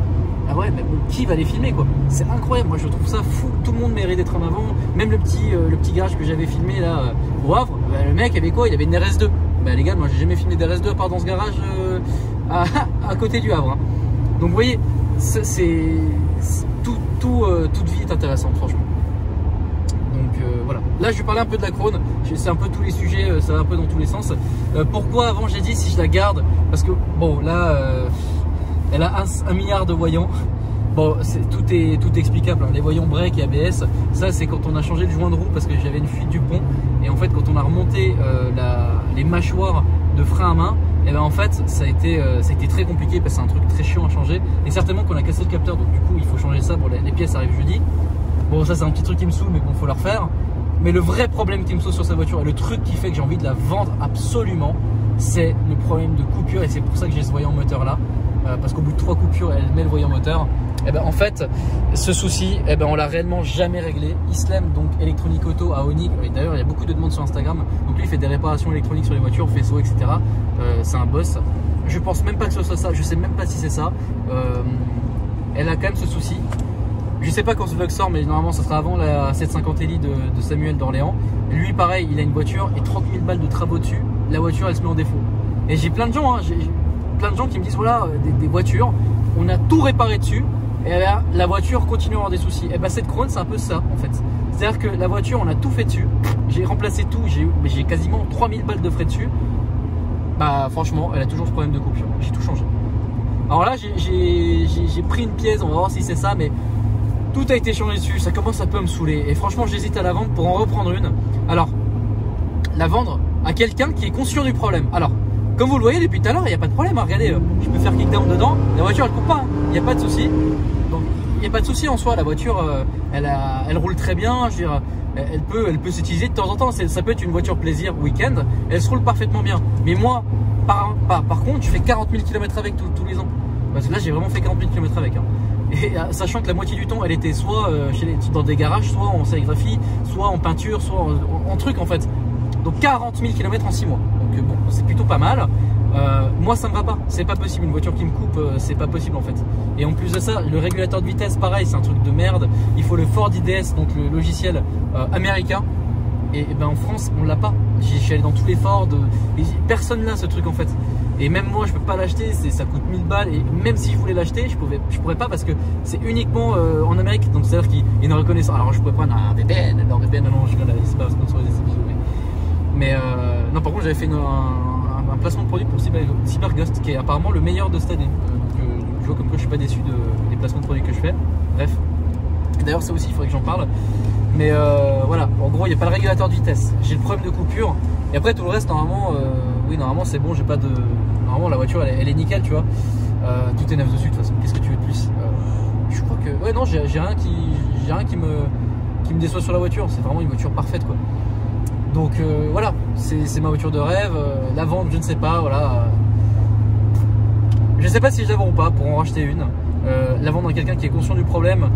Ah ouais, mais bon, qui va les filmer quoi? C'est incroyable. Moi, je trouve ça fou. Tout le monde mérite d'être en avant. Même le petit garage que j'avais filmé là au Havre, le mec avait quoi? Il avait une RS2. Bah les gars, moi j'ai jamais filmé des RS2 à part dans ce garage à côté du Havre. Hein. Donc vous voyez, toute vie est intéressante franchement. Donc voilà. Là je vais parler un peu de la Krone. C'est un peu tous les sujets, ça va un peu dans tous les sens. Pourquoi avant j'ai dit si je la garde? Parce que bon là, elle a 1 milliard de voyants. Bon, tout est explicable, hein. Les voyants break et ABS, ça c'est quand on a changé le joint de roue parce que j'avais une fuite du pont. Et en fait quand on a remonté les mâchoires de frein à main, et ben en fait ça a été très compliqué parce que c'est un truc très chiant à changer. Et certainement qu'on a cassé le capteur, donc du coup il faut changer ça. Bon, les pièces arrivent jeudi. Bon, ça c'est un petit truc qui me saoule, mais bon, faut le refaire. Mais le vrai problème qui me saoule sur sa voiture et le truc qui fait que j'ai envie de la vendre absolument, c'est le problème de coupure. Et c'est pour ça que j'ai ce voyant moteur là. Parce qu'au bout de 3 coupures, elle met le voyant moteur. Et ben en fait, ce souci, et ben on l'a réellement jamais réglé. Islam, donc électronique auto à Onyx. D'ailleurs, il y a beaucoup de demandes sur Instagram. Donc lui, il fait des réparations électroniques sur les voitures, faisceaux, etc. C'est un boss. Je pense même pas que ce soit ça. Je sais même pas si c'est ça. Elle a quand même ce souci. Je sais pas quand ce vlog sort, mais normalement, ça sera avant la 750 Eli de Samuel d'Orléans. Lui, pareil, il a une voiture et 30 000 balles de travaux dessus. La voiture, elle se met en défaut. Et j'ai plein de gens, hein, plein de gens qui me disent voilà, des voitures, on a tout réparé dessus et là, la voiture continue à avoir des soucis. Et ben cette Krone, c'est un peu ça en fait. C'est-à-dire que la voiture, on a tout fait dessus, j'ai remplacé tout, j'ai quasiment 3000 balles de frais dessus. Bah franchement, elle a toujours ce problème de coupure, j'ai tout changé. Alors là, j'ai pris une pièce, on va voir si c'est ça, mais tout a été changé dessus, ça commence un peu à me saouler. Et franchement, j'hésite à la vendre pour en reprendre une. Alors, la vendre à quelqu'un qui est conscient du problème. Alors, comme vous le voyez depuis tout à l'heure, il n'y a pas de problème. Hein. Regardez, je peux faire kickdown dedans. La voiture, elle coupe pas. Il n'y a pas de souci. Donc, il n'y a pas de souci en soi. La voiture, elle roule très bien. Je veux dire, elle peut s'utiliser de temps en temps. Ça peut être une voiture plaisir week-end. Elle se roule parfaitement bien. Mais moi, par contre, je fais 40 000 km avec tous les ans. Parce que là, j'ai vraiment fait 40 000 km avec. Hein. Et sachant que la moitié du temps, elle était soit dans des garages, soit en sérigraphie, soit en peinture, soit en truc en fait. Donc 40 000 km en 6 mois. Donc bon, c'est plutôt pas mal. Moi, ça me va pas. C'est pas possible. Une voiture qui me coupe, c'est pas possible en fait. Et en plus de ça, le régulateur de vitesse, pareil, c'est un truc de merde. Il faut le Ford IDS, donc le logiciel américain. Et ben en France, on l'a pas. Je suis allé dans tous les Ford. Et personne n'a ce truc en fait. Et même moi, je peux pas l'acheter. Ça coûte 1000 balles. Et même si je voulais l'acheter, je pourrais pas parce que c'est uniquement en Amérique. Donc c'est à dire qu'il y a une reconnaissance. Alors je pourrais prendre un VPN. Non, VPN, non, je ne sais pas sponsorisé. Mais non, par contre, j'avais fait un placement de produit pour Cyberghost qui est apparemment le meilleur de cette année. Donc je vois comme quoi je suis pas déçu des placements de produits que je fais. Bref. D'ailleurs, ça aussi, il faudrait que j'en parle. Mais voilà, en gros, il n'y a pas le régulateur de vitesse. J'ai le problème de coupure. Et après, tout le reste, normalement, oui, normalement, c'est bon. J'ai pas de. Normalement, la voiture, elle est nickel, tu vois. Tout est neuf dessus, de toute façon. Qu'est-ce que tu veux de plus? Je crois que. Ouais, non, j'ai rien qui me déçoit sur la voiture. C'est vraiment une voiture parfaite, quoi. Donc voilà, c'est ma voiture de rêve. La vente, je ne sais pas, voilà. sais pas si je la vends ou pas pour en racheter une, la vendre à quelqu'un qui est conscient du problème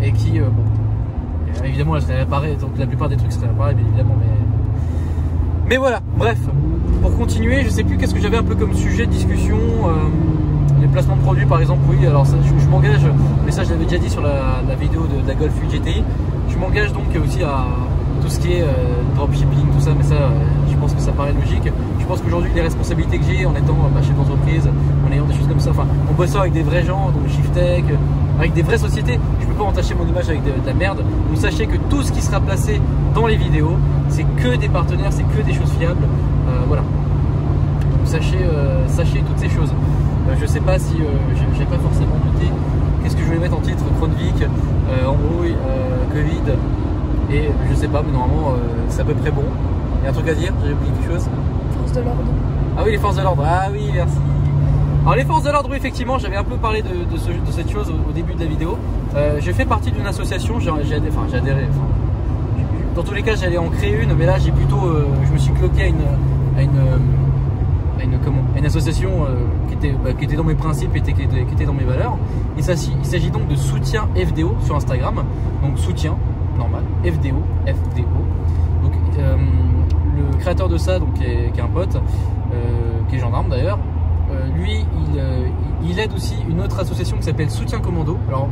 et qui, bon, évidemment elle serait réparée, donc la plupart des trucs seraient réparés bien évidemment, mais voilà, bref, pour continuer, je sais plus qu'est-ce que j'avais un peu comme sujet de discussion, les placements de produits par exemple, oui, alors ça, je m'engage, mais ça je l'avais déjà dit sur la vidéo de la Golf 8 GTI, je m'engage donc aussi à tout ce qui est dropshipping, tout ça, mais ça, je pense que ça paraît logique. Je pense qu'aujourd'hui, les responsabilités que j'ai en étant chef d'entreprise, en ayant des choses comme ça, enfin, en bossant avec des vrais gens, donc Shiftech, avec des vraies sociétés, je peux pas entacher mon image avec de la merde. Donc sachez que tout ce qui sera placé dans les vidéos, c'est que des partenaires, c'est que des choses fiables, voilà. Donc sachez toutes ces choses. Je sais pas si j'ai pas forcément noté qu'est-ce que je voulais mettre en titre, Cronvik, embrouille, Covid. Et je sais pas, mais normalement c'est à peu près bon. Il y a un truc à dire, j'ai oublié quelque chose. Forces de l'ordre. Ah oui, les forces de l'ordre, ah oui, merci. Alors les forces de l'ordre, oui, effectivement, j'avais un peu parlé de cette chose au début de la vidéo. J'ai fait partie d'une association, j'ai adhéré. Dans tous les cas, j'allais en créer une, mais là j'ai plutôt, je me suis cloqué à une association qui était dans mes principes et qui était dans mes valeurs. Il s'agit donc de Soutien FDO sur Instagram, donc soutien normal, FDO. Donc le créateur de ça, donc qui est un pote, qui est gendarme d'ailleurs, lui il aide aussi une autre association qui s'appelle Soutien Commando. Alors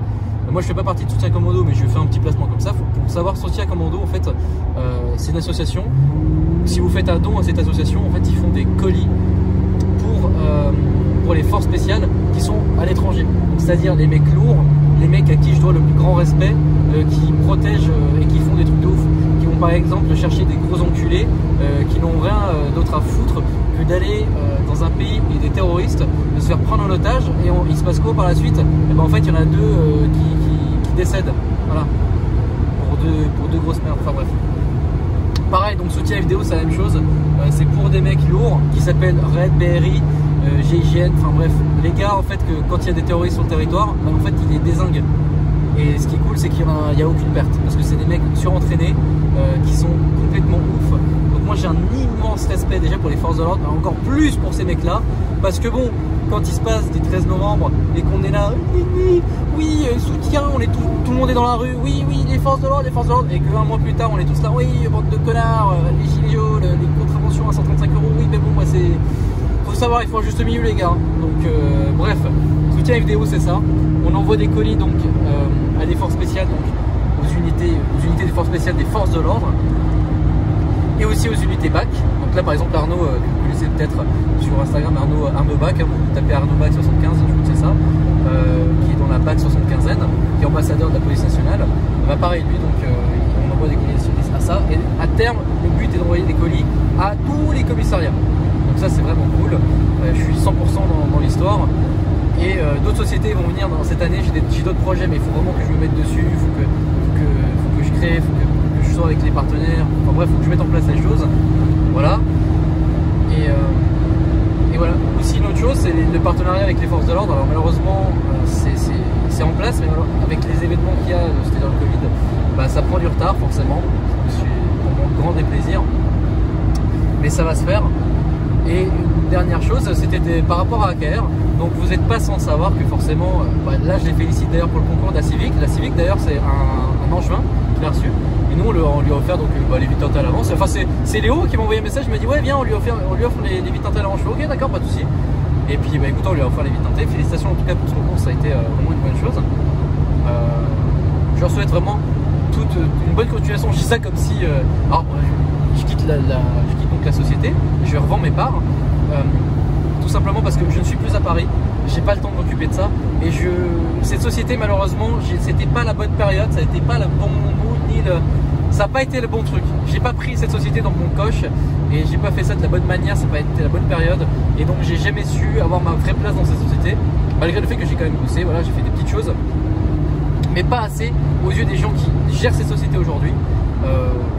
moi je fais pas partie de Soutien Commando, mais je fais un petit placement comme ça. Pour savoir, Soutien Commando en fait c'est une association. Si vous faites un don à cette association, en fait ils font des colis pour les forces spéciales qui sont à l'étranger, c'est-à-dire les mecs lourds, les mecs à qui je dois le plus grand respect, qui protègent et qui font des trucs de ouf, qui vont par exemple chercher des gros enculés qui n'ont rien d'autre à foutre que d'aller dans un pays où il y a des terroristes, de se faire prendre en otage, et il se passe quoi par la suite? Et ben en fait il y en a deux qui décèdent, voilà, pour deux grosses merdes, enfin bref. Pareil, donc Soutien FDO c'est la même chose, c'est pour des mecs lourds qui s'appellent Red, BRI, GIGN, enfin bref, les gars en fait que quand il y a des terroristes sur le territoire, bah, en fait ils les dézinguent. Et ce qui est cool c'est qu'il n'y a aucune perte, parce que c'est des mecs surentraînés qui sont complètement ouf. Donc moi j'ai un immense respect déjà pour les forces de l'ordre, mais encore plus pour ces mecs là, parce que bon, quand il se passe des 13 novembre et qu'on est là, oui, soutien, tout le monde est dans la rue, oui, les forces de l'ordre, et qu'un mois plus tard on est tous là, oui, bande de connards, les gilets jaunes, les contraventions à 135 €, oui, mais bon, moi c'est... Faut savoir, il faut un juste milieu les gars. Donc bref, Soutien FDO c'est ça. On envoie des colis donc à des forces spéciales, donc aux unités des forces spéciales des forces de l'ordre, et aussi aux unités BAC. Donc là par exemple Arnaud, que vous connaissez peut-être sur Instagram, Arnaud BAC, vous tapez Arnaud BAC 75, je crois que c'est ça, qui est dans la BAC 75e, qui est ambassadeur de la police nationale. Bah pareil lui, donc on envoie des colis à ça, et à terme le but est d'envoyer des colis à tous les commissariats. Donc ça c'est vraiment cool, je suis 100% dans l'histoire, et d'autres sociétés vont venir dans cette année. J'ai d'autres projets, mais il faut vraiment que je me mette dessus, il faut que je crée, il faut que je sois avec les partenaires, enfin bref, il faut que je mette en place les choses, voilà. Et voilà, aussi une autre chose, c'est le partenariat avec les forces de l'ordre. Alors malheureusement c'est en place, mais avec les événements qu'il y a, c'est-à-dire le Covid, bah, ça prend du retard forcément, je suis pour mon grand déplaisir, mais ça va se faire. Et une dernière chose, c'était par rapport à AKR. Donc vous n'êtes pas sans savoir que forcément, là je les félicite d'ailleurs pour le concours de la Civic. La Civic d'ailleurs c'est un Angevin qu'il a reçu. Et nous on lui a offert donc, les Vitentales à l'avance. Enfin c'est Léo qui m'a envoyé un message, il m'a dit ouais viens on lui offre les Vitentales à l'avance. Je fais ok d'accord, pas de souci. Et puis écoute, on lui a offert les Vitentales. Félicitations en tout cas pour ce concours, ça a été vraiment une bonne chose. Je leur souhaite vraiment une bonne continuation. Je dis ça comme si... alors je quitte donc la société, je revends mes parts, tout simplement parce que je ne suis plus à Paris, j'ai pas le temps de m'occuper de ça, et cette société malheureusement, c'était pas la bonne période, ça n'était pas le bon mood, ça n'a pas été le bon truc. J'ai pas pris cette société dans mon coche, et j'ai pas fait ça de la bonne manière, ça n'a pas été la bonne période, et donc j'ai jamais su avoir ma vraie place dans cette société, malgré le fait que j'ai quand même bossé, voilà, j'ai fait des petites choses, mais pas assez aux yeux des gens qui gèrent cette société aujourd'hui.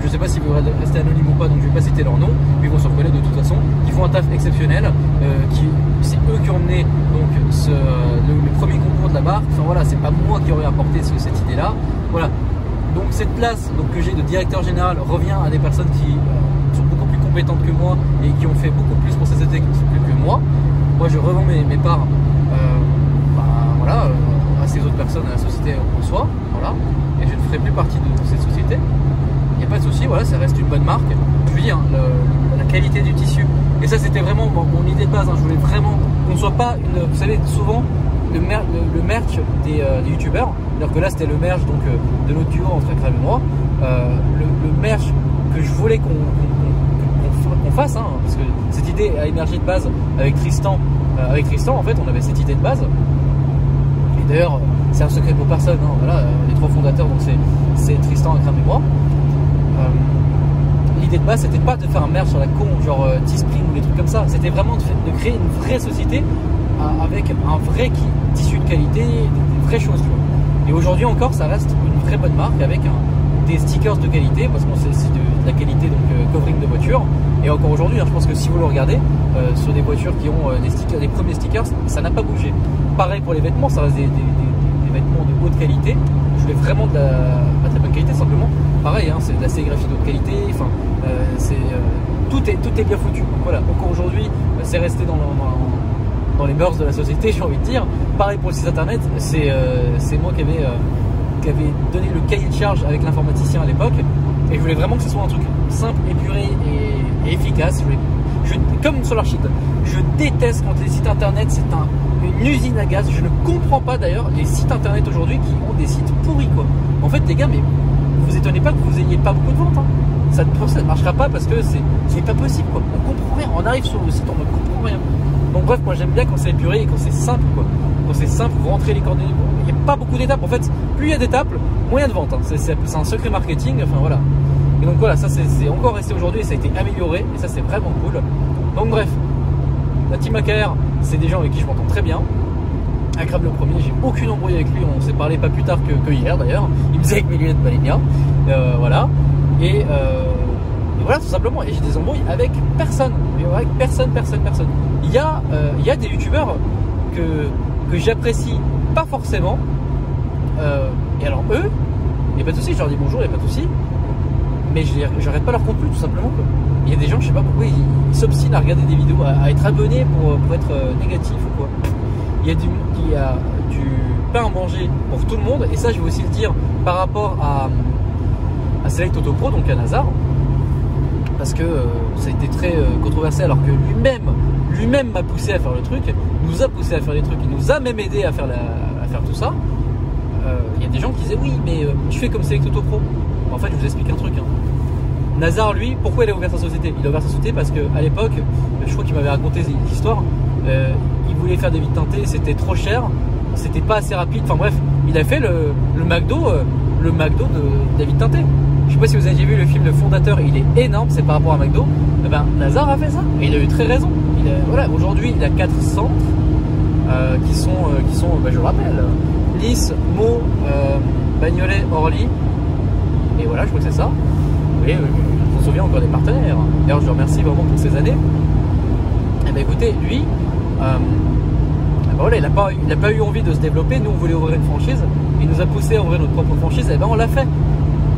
Je sais pas s'ils veulent rester anonymes ou pas, donc je vais pas citer leur nom, mais ils vont se reconnaître de toute façon. Ils font un taf exceptionnel, c'est eux qui ont mené donc le premier concours de la barque. Enfin voilà, c'est pas moi qui aurais apporté cette idée là. Voilà, donc cette place donc, que j'ai de directeur général revient à des personnes qui sont beaucoup plus compétentes que moi et qui ont fait beaucoup plus pour cette société que moi. moi je revends mes parts voilà, à ces autres personnes, à la société en soi, voilà, et je ne ferai plus partie de cette société. Il n'y a pas de souci, voilà, ça reste une bonne marque. Je vous dis, hein, la qualité du tissu. Et ça, c'était vraiment mon idée de base. Hein. Je voulais vraiment qu'on ne soit pas une. Vous savez, souvent, le merch des youtubeurs, alors que là, c'était le merch donc, de notre duo entre Akram et moi. Le merch que je voulais qu'on fasse, hein, parce que cette idée a émergé de base avec Tristan. En fait, on avait cette idée de base. Et d'ailleurs, c'est un secret pour personne. Hein, voilà, les trois fondateurs, donc c'est Tristan, Akram et moi. L'idée de base, c'était pas de faire un merch sur la con, genre Teespring ou des trucs comme ça. C'était vraiment de créer une vraie société avec un vrai tissu de qualité, des vraies choses. Tu vois. Et aujourd'hui encore, ça reste une vraie bonne marque avec des stickers de qualité, parce que c'est de la qualité, donc covering de voiture. Et encore aujourd'hui, hein, je pense que si vous le regardez sur des voitures qui ont des stickers, les premiers stickers, ça n'a pas bougé. Pareil pour les vêtements, ça reste des vêtements de haute qualité. Je voulais vraiment de la bonne qualité, simplement. Pareil, hein, c'est de la sérigraphie de haute qualité. Enfin, tout est bien foutu. Donc voilà. Encore aujourd'hui, c'est resté dans les mœurs de la société, j'ai envie de dire. Pareil pour le site internet, c'est moi qui avait donné le cahier de charge avec l'informaticien à l'époque, et je voulais vraiment que ce soit un truc simple, épuré et efficace. Comme sur l'archite, je déteste quand les sites internet c'est une usine à gaz. Je ne comprends pas d'ailleurs les sites internet aujourd'hui qui ont des sites pourris quoi. En fait les gars, mais vous étonnez pas que vous ayez pas beaucoup de ventes, hein. Ça ne marchera pas parce que c'est pas possible quoi. On comprend rien, on arrive sur le site, on ne comprend rien. Donc bref, moi j'aime bien quand c'est épuré et quand c'est simple quoi. Quand c'est simple, vous rentrez les coordonnées, il n'y a pas beaucoup d'étapes. En fait, plus il y a d'étapes, moins il y a de vente, hein. C'est un secret marketing, enfin voilà. Et donc voilà, ça c'est encore resté aujourd'hui et ça a été amélioré et ça c'est vraiment cool. Donc bref, la team AKR, c'est des gens avec qui je m'entends très bien. Akram le premier, j'ai aucune embrouille avec lui, on s'est parlé pas plus tard que hier d'ailleurs. Il me disait avec mes lunettes Balénia, voilà. Et voilà tout simplement, et j'ai des embrouilles avec personne, avec personne. Il y a des youtubeurs que j'apprécie pas forcément, et alors eux, il n'y a pas de souci, je leur dis bonjour, il n'y a pas de souci, mais j'arrête pas leur contenu tout simplement quoi. Il y a des gens, je sais pas pourquoi, ils s'obstinent à regarder des vidéos, à être abonnés pour être négatif ou quoi. Il y a du pain à manger pour tout le monde, et ça je vais aussi le dire par rapport à Select Auto Pro, donc à Nazar, parce que ça a été très controversé, alors que lui-même m'a poussé à faire le truc, nous a poussé à faire les trucs, il nous a même aidé à faire tout ça. Il y a des gens qui disaient oui mais tu fais comme Select Auto Pro. En fait je vous explique un truc, hein. Nazar lui, pourquoi il a ouvert sa société? Il a ouvert sa société parce qu'à l'époque, je crois qu'il m'avait raconté l'histoire, il voulait faire des vides teintées, c'était trop cher, c'était pas assez rapide, enfin bref, il a fait le McDo de la vides teintée. Je sais pas si vous avez vu le film Le Fondateur, il est énorme, c'est par rapport à McDo. Et ben, Nazar a fait ça et il a eu très raison. Voilà, aujourd'hui il a 4 centres qui sont bah, je le rappelle, Nice, Meaux, Bagnolet, Orly, et voilà, je crois que c'est ça. Vous voyez, je me souviens encore des partenaires. D'ailleurs, je le remercie vraiment pour ces années. Et ben écoutez, lui, ben voilà, il n'a pas eu envie de se développer. Nous, on voulait ouvrir une franchise. Il nous a poussé à ouvrir notre propre franchise. Et ben on l'a fait.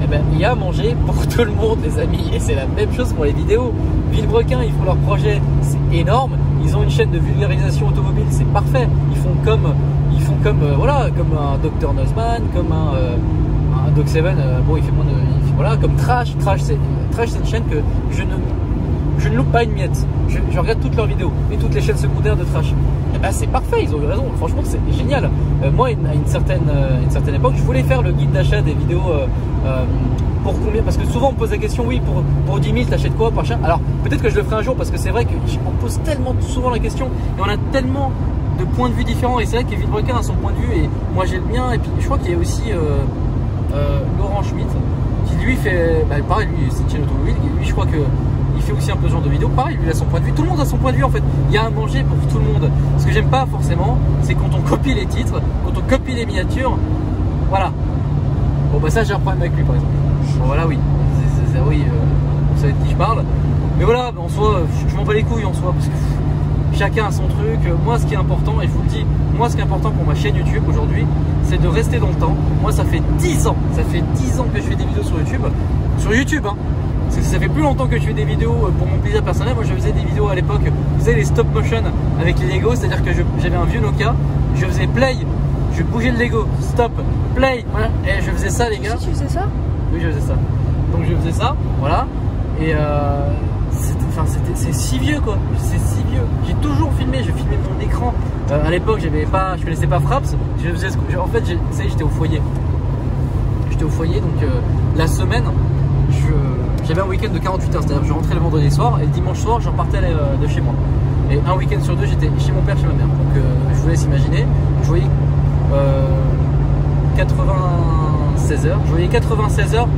Et ben il y a à manger pour tout le monde, les amis. Et c'est la même chose pour les vidéos. Villebrequin, ils font leur projet, c'est énorme. Ils ont une chaîne de vulgarisation automobile, c'est parfait. Ils font comme voilà, comme un Dr Nozman, comme un Doc Seven. Bon, il fait moins de, voilà, comme Trash, c'est une chaîne que je ne loupe pas une miette. Je regarde toutes leurs vidéos et toutes les chaînes secondaires de Trash. Et ben c'est parfait, ils ont eu raison. Franchement, c'est génial. Moi, à une certaine époque, je voulais faire le guide d'achat des vidéos. Pour combien? Parce que souvent on me pose la question, oui, pour 10 000 t'achètes quoi, machin. Alors peut-être que je le ferai un jour, parce que c'est vrai qu'on pose tellement souvent la question et on a tellement de points de vue différents. Et c'est vrai que Villebrequin a son point de vue et moi j'ai le mien. Et puis je crois qu'il y a aussi Laurent Schmitt qui lui fait, bah, pareil, lui c'est une chaîne automobile, lui je crois que il fait aussi un peu ce genre de vidéo. Pareil, lui il a son point de vue. Tout le monde a son point de vue en fait. Il y a à manger pour tout le monde. Ce que j'aime pas forcément, c'est quand on copie les titres, quand on copie les miniatures. Voilà. Bon bah ça j'ai un problème avec lui par exemple. Bon voilà, oui, oui, vous savez de qui je parle. Mais voilà, en soi, je m'en bats les couilles en soi, parce que chacun a son truc. Moi, ce qui est important, et je vous le dis, moi, ce qui est important pour ma chaîne YouTube aujourd'hui, c'est de rester dans le temps. Moi, ça fait 10 ans que je fais des vidéos sur YouTube. Sur YouTube, hein. Ça fait plus longtemps que je fais des vidéos pour mon plaisir personnel. Moi je faisais des vidéos à l'époque, je faisais les stop motion avec les Lego, c'est à dire que j'avais un vieux Nokia, je faisais play, je bougeais le Lego, stop, play, voilà, et je faisais ça les gars. Tu faisais ça? Oui, je faisais ça. Donc je faisais ça, voilà, et c'est si vieux quoi, c'est si vieux. J'ai toujours filmé, je filmais mon écran. À l'époque je connaissais pas Fraps, je faisais en fait j'étais au foyer. J'étais au foyer donc la semaine, j'avais un week-end de 48 heures, c'est-à-dire que je rentrais le vendredi soir et le dimanche soir je repartais de chez moi. Et un week-end sur deux j'étais chez mon père, chez ma mère. Donc je vous laisse imaginer, je voyais 96 heures, je voyais 96 heures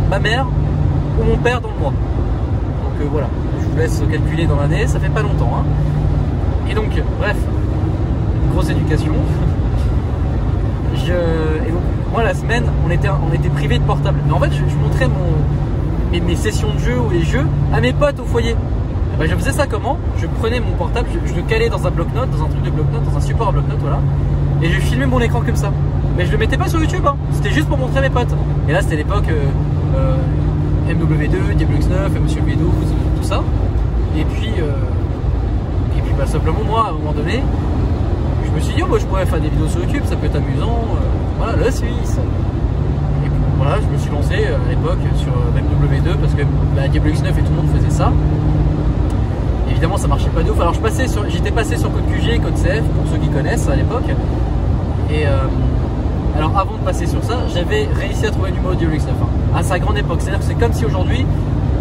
ma mère ou mon père dans le mois. Donc voilà, je vous laisse calculer dans l'année, ça fait pas longtemps hein. Et donc bref, grosse éducation. Et donc, moi la semaine on était privé de portable. Mais en fait je montrais mes sessions de jeu ou les jeux à mes potes au foyer. Et ben, je faisais ça comment? Je prenais mon portable, je le calais dans un bloc-notes, dans un truc de bloc-notes, dans un support à bloc-notes, voilà. Et je filmais mon écran comme ça. Mais je le mettais pas sur YouTube, hein. C'était juste pour montrer à mes potes. Et là c'était l'époque MW2, Diablo X9, Monsieur V12, tout ça. Et puis bah, simplement moi à un moment donné, je me suis dit oh, bah, je pourrais faire des vidéos sur YouTube, ça peut être amusant. Voilà, la Suisse. Et puis, voilà, je me suis lancé à l'époque sur MW2 parce que bah, Diablo X9 et tout le monde faisait ça. Évidemment ça marchait pas de ouf. Alors j'étais passé sur Code QG, Code CF pour ceux qui connaissent à l'époque. Et alors avant de passer sur ça, j'avais réussi à trouver le numéro de Diablo X9 hein, à sa grande époque. C'est-à-dire que c'est comme si aujourd'hui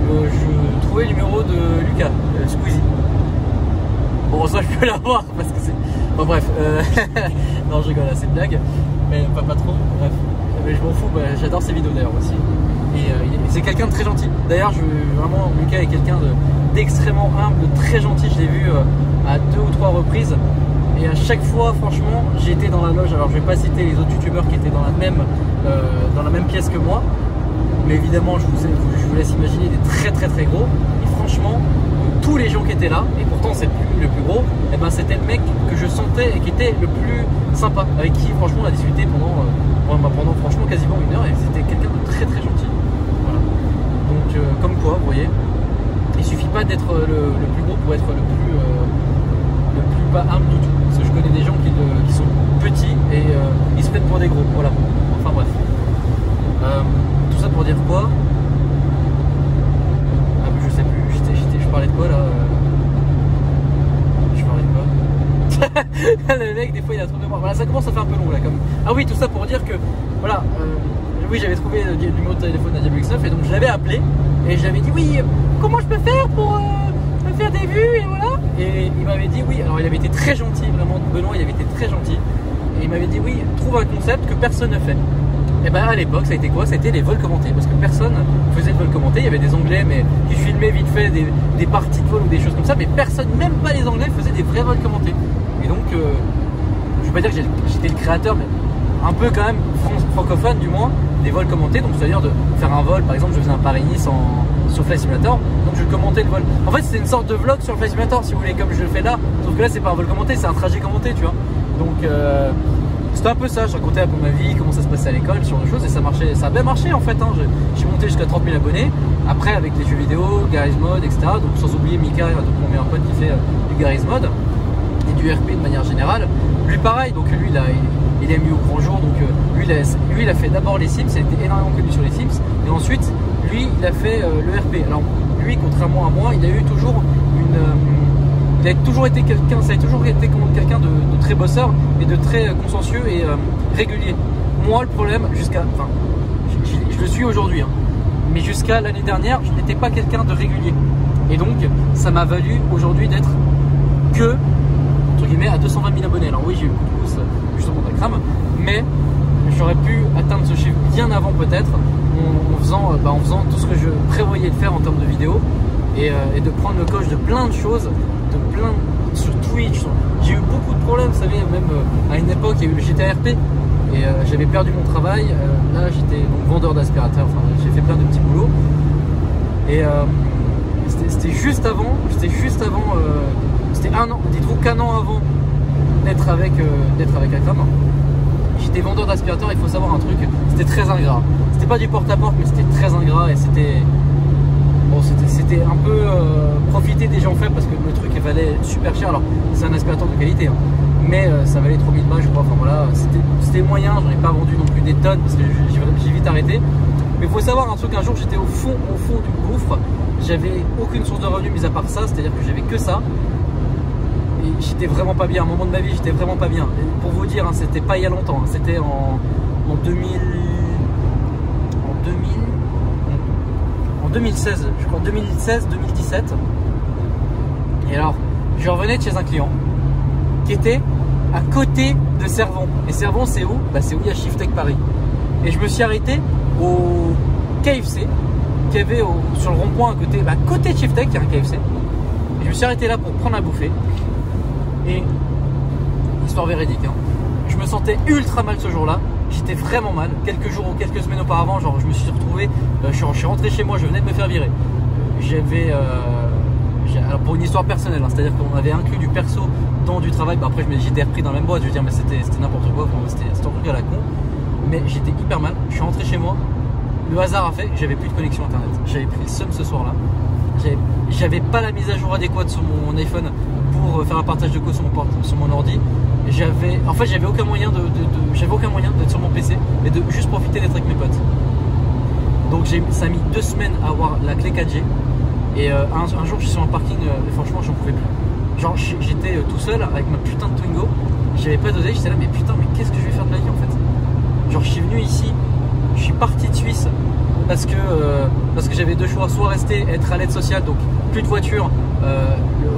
je trouvais le numéro de Lucas, Squeezie. Bon ça je peux l'avoir parce que c'est... Bon bref, non je rigole, c'est une blague, mais pas trop, bref. Mais je m'en fous, bah, j'adore ses vidéos d'ailleurs aussi. Et c'est quelqu'un de très gentil. D'ailleurs vraiment Lucas est quelqu'un d'extrêmement humble, de très gentil. Je l'ai vu à 2 ou 3 reprises. Et à chaque fois, franchement, j'ai été dans la loge. Alors, je vais pas citer les autres youtubeurs qui étaient dans la même pièce que moi. Mais évidemment, je vous laisse imaginer des très gros. Et franchement, tous les gens qui étaient là, et pourtant c'est le plus gros, et ben c'était le mec que je sentais et qui était le plus sympa. Avec qui, franchement, on a discuté pendant franchement quasiment 1 heure. Et c'était quelqu'un de très gentil. Voilà. Donc, comme quoi, vous voyez, il suffit pas d'être le plus gros pour être le plus pas humble du tout. Parce que je connais des gens qui sont petits et ils se prennent pour des gros. Voilà. Enfin bref. Tout ça pour dire quoi? Ah mais je sais plus. Je parlais de quoi là? Je parlais de quoi? Le mec des fois il a trop de mémoire. Voilà, ça commence à faire un peu long là comme. Ah oui, tout ça pour dire que voilà. Oui, j'avais trouvé le numéro de téléphone à Diablo X9 et donc je l'avais appelé et je lui avais dit oui, comment je peux faire pour me faire des vues et voilà. Et il m'avait dit oui, alors il avait été très gentil, vraiment Benoît il avait été très gentil. Et il m'avait dit oui, trouve un concept que personne ne fait. Et ben à l'époque ça a été quoi? Ça a été les vols commentés, parce que personne faisait de vols commentés. Il y avait des anglais mais qui filmaient vite fait des parties de vol ou des choses comme ça, mais personne, même pas les anglais, faisaient des vrais vols commentés. Et donc je vais pas dire que j'étais le créateur, mais un peu quand même francophone du moins, des vols commentés. Donc c'est à dire de faire un vol, par exemple je faisais un Paris-Nice sur Flight Simulator, donc je commentais le vol. En fait c'était une sorte de vlog sur Flight Simulator si vous voulez, comme je le fais là, sauf que là c'est pas un vol commenté, c'est un trajet commenté, tu vois. Donc c'était un peu ça, je racontais un peu ma vie, comment ça se passait à l'école, ce genre de choses, et ça marchait, ça a bien marché en fait hein. J'ai monté jusqu'à 30 000 abonnés, après avec les jeux vidéo, Garry's Mod, etc. Donc sans oublier Mika, donc mon meilleur pote qui fait du Garry's Mod et du RP de manière générale. Lui pareil, donc lui il a mis au grand jour, donc lui il a fait d'abord les Sims, il a été énormément connu sur les Sims, et ensuite lui il a fait le RP. Alors lui, contrairement à moi, il a eu toujours il a toujours été quelqu'un, ça a toujours été quelqu'un de très bosseur et de très consciencieux et régulier. Moi le problème, enfin, je le suis aujourd'hui, hein, mais jusqu'à l'année dernière, je n'étais pas quelqu'un de régulier. Et donc ça m'a valu aujourd'hui d'être que entre guillemets à 220 000 abonnés. Alors oui, j'ai eu beaucoup de pouces justement d'Akram, mais j'aurais pu atteindre ce chiffre bien avant peut-être en faisant tout ce que je prévoyais de faire en termes de vidéos et de prendre le coche de plein de choses, sur Twitch. J'ai eu beaucoup de problèmes, vous savez, même à une époque il y a eu le GTA RP et j'avais perdu mon travail. Là j'étais donc vendeur d'aspirateurs, enfin j'ai fait plein de petits boulots et c'était juste avant, c'était un an, dis-toi qu'un an avant d'être avec Akram. J'étais vendeur d'aspirateurs. Il faut savoir un truc, c'était très ingrat. C'était pas du porte-à-porte, mais c'était très ingrat et c'était Bon, c'était un peu profiter des gens faibles parce que le truc il valait super cher. Alors c'est un aspirateur de qualité, hein, mais ça valait 3000 balles je crois. Enfin voilà, c'était moyen, j'en ai pas vendu non plus des tonnes parce que j'ai vite arrêté. Mais il faut savoir un truc, un jour j'étais au fond du gouffre, j'avais aucune source de revenus mis à part ça, c'est-à-dire que j'avais que ça. Et j'étais vraiment pas bien, à un moment de ma vie j'étais vraiment pas bien. Et pour vous dire, hein, c'était pas il y a longtemps, hein, c'était en 2016, je crois 2016-2017. Et alors, je revenais de chez un client qui était à côté de Servon. Et Servon, c'est où? Bah, c'est où il y a Shiftech Paris. Et je me suis arrêté au KFC qui avait sur le rond-point à côté de Shiftech, il y a un KFC. Et je me suis arrêté là pour prendre à bouffer. Et histoire véridique, hein, je me sentais ultra mal ce jour-là. J'étais vraiment mal. Quelques jours ou quelques semaines auparavant, genre je me suis retrouvé, je suis rentré chez moi, je venais de me faire virer. J'avais, alors pour une histoire personnelle, hein, c'est-à-dire qu'on avait inclus du perso dans du travail. Bah après j'étais repris dans la même boîte, je veux dire, mais c'était n'importe quoi, c'était un truc à la con. Mais j'étais hyper mal. Je suis rentré chez moi. Le hasard a fait que j'avais plus de connexion internet. J'avais pris le seum ce soir-là. J'avais pas la mise à jour adéquate sur mon iPhone pour faire un partage de code sur mon ordi. En fait, j'avais aucun moyen d'être sur mon PC et de juste profiter d'être avec mes potes. Donc ça a mis 2 semaines à avoir la clé 4G. Et un jour, je suis sur un parking et franchement, j'en pouvais plus. Genre, j'étais tout seul avec ma putain de Twingo. J'avais pas d'oseille, j'étais là, mais putain, mais qu'est-ce que je vais faire de ma vie en fait? Genre, je suis venu ici, je suis parti de Suisse parce que j'avais 2 choix, soit rester, être à l'aide sociale, donc plus de voiture,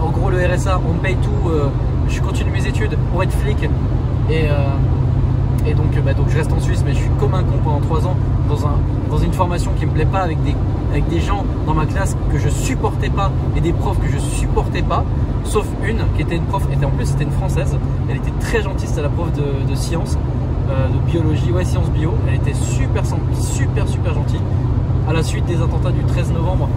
en gros le RSA, on me paye tout, je continue mes études pour être flic et donc je reste en Suisse, mais je suis comme un con pendant 3 ans dans une formation qui me plaît pas, avec des gens dans ma classe que je supportais pas et des profs que je supportais pas, sauf une qui était une prof, et en plus c'était une française, elle était très gentille, c'était la prof de sciences, de biologie, ouais, sciences bio. Elle était super gentille. À la suite des attentats du 13 novembre,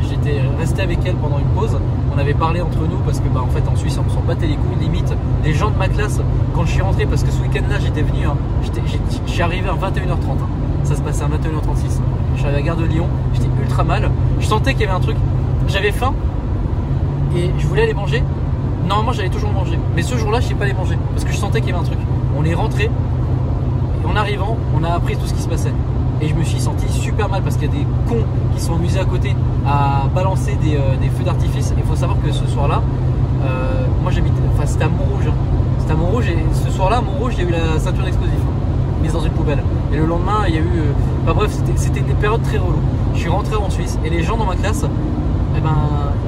j'étais resté avec elle pendant une pause. On avait parlé entre nous parce que en fait en Suisse on s'en battait les couilles, limite les gens de ma classe quand je suis rentré, parce que ce week-end là j'étais venu, hein, je suis arrivé à 21h30, hein. Ça se passait à 21h36. Je suis arrivé à la gare de Lyon, j'étais ultra mal. Je sentais qu'il y avait un truc, j'avais faim et je voulais aller manger. Normalement j'allais toujours manger, mais ce jour là je sais pas aller manger parce que je sentais qu'il y avait un truc. On est rentré et en arrivant on a appris tout ce qui se passait. Et je me suis senti super mal parce qu'il y a des cons qui sont amusés à côté à balancer des feux d'artifice. Il faut savoir que ce soir-là, moi j'habite, enfin c'était à Montrouge. Hein. C'était à Montrouge et ce soir-là, à Montrouge, il y a eu la ceinture d'explosifs mise dans une poubelle. Et le lendemain, il y a eu. Enfin bref, c'était des périodes très reloues. Je suis rentré en Suisse et les gens dans ma classe,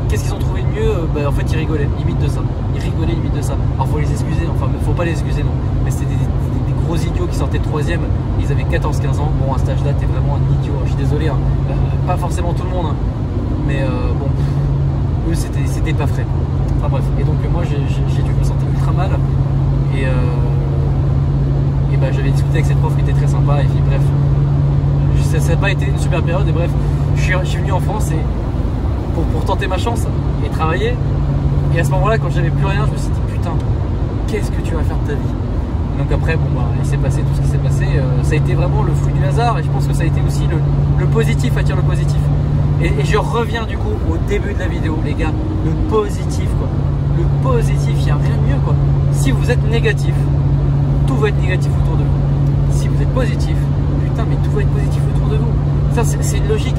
qu'est-ce qu'ils ont trouvé de mieux? En fait, ils rigolaient limite de ça. Ils rigolaient limite de ça. Alors faut les excuser, enfin faut pas les excuser non. Mais c'était des gros idiots qui sortaient de 3ème, ils avaient 14-15 ans. Bon, à cet âge-là, t'es vraiment un idiot. Je suis désolé, hein. Pas forcément tout le monde, hein. Mais bon, eux c'était pas frais. Enfin bref, et donc moi j'ai dû me sentir ultra mal. Et j'avais discuté avec cette prof qui était très sympa. Et puis bref, ça n'a pas été une super période. Et bref, je suis venu en France et pour tenter ma chance et travailler. Et à ce moment-là, quand j'avais plus rien, je me suis dit putain, qu'est-ce que tu vas faire de ta vie? Donc après, il s'est passé tout ce qui s'est passé. Ça a été vraiment le fruit du hasard et je pense que ça a été aussi le positif attire le positif. Et je reviens du coup au début de la vidéo, les gars, le positif quoi. Le positif, il n'y a rien de mieux quoi. Si vous êtes négatif, tout va être négatif autour de vous. Si vous êtes positif, putain, mais tout va être positif autour de vous. Ça, c'est une logique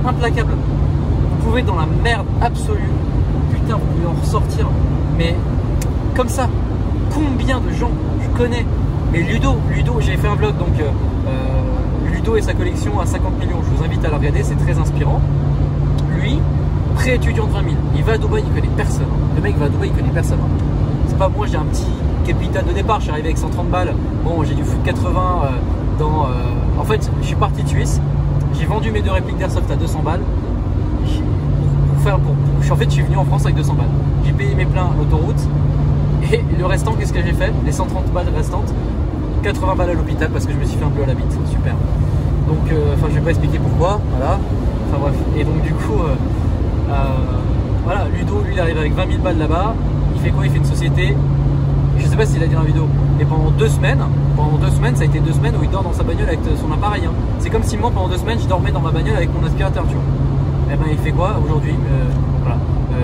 implacable. Vous pouvez être dans la merde absolue, putain, vous pouvez en ressortir. Mais comme ça, combien de gens je connais? Mais Ludo, j'ai fait un vlog, donc Ludo et sa collection à 50 millions. Je vous invite à la regarder, c'est très inspirant. Lui, pré-étudiant de 20 000, il va à Dubaï, il connaît personne. Le mec va à Dubaï, il connaît personne. C'est pas moi, j'ai un petit capital de départ, je suis arrivé avec 130 balles. Bon, j'ai dû foutre 80 En fait, je suis parti de Suisse, j'ai vendu mes 2 répliques d'Airsoft à 200 balles. En fait, je suis venu en France avec 200 balles. J'ai payé mes pleins à l'autoroute. Et le restant, qu'est-ce que j'ai fait? Les 130 balles restantes, 80 balles à l'hôpital parce que je me suis fait un peu à la bite. Super. Donc, je vais pas expliquer pourquoi. Voilà. Enfin bref. Et donc, du coup, voilà, Ludo, lui, il arrive avec 20 000 balles là-bas. Il fait quoi? Il fait une société. Je sais pas s'il a dit dans la vidéo. Et pendant 2 semaines, ça a été 2 semaines où il dort dans sa bagnole avec son appareil. Hein. C'est comme si moi, pendant 2 semaines, je dormais dans ma bagnole avec mon aspirateur, tu vois. Et ben il fait quoi aujourd'hui? Voilà,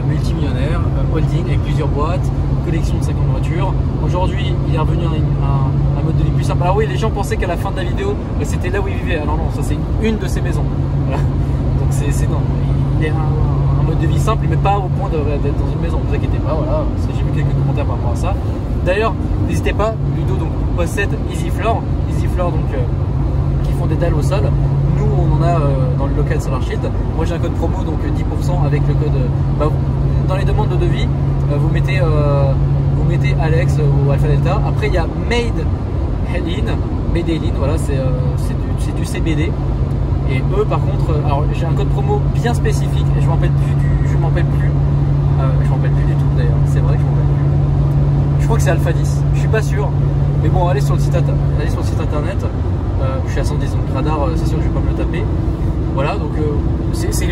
multimillionnaire, holding avec plusieurs boîtes, collection de 50 voitures. Aujourd'hui, il est revenu à un mode de vie plus simple. Alors oui, les gens pensaient qu'à la fin de la vidéo, c'était là où il vivait. Alors non, ça c'est une de ses maisons. Voilà. Donc c'est non, il est un mode de vie simple, mais pas au point d'être dans une maison. Ne vous inquiétez pas, voilà. J'ai vu quelques commentaires par rapport à ça. D'ailleurs, n'hésitez pas, Ludo donc possède EasyFloor, donc qui font des dalles au sol. Nous, on en a dans le local SolarShield. Moi, j'ai un code promo, donc 10% avec le code. Dans les demandes de devis, vous mettez Alex ou Alpha Delta. Après, il y a Made in, voilà, c'est du CBD. Et eux, par contre, alors j'ai un code promo bien spécifique. Et je m'en rappelle plus du tout d'ailleurs. C'est vrai que je m'en rappelle plus. Je crois que c'est Alpha 10. Je suis pas sûr. Mais bon, allez sur le site internet. Je suis à 110, donc radar, c'est sûr que je vais pas me le taper. Voilà, donc c'est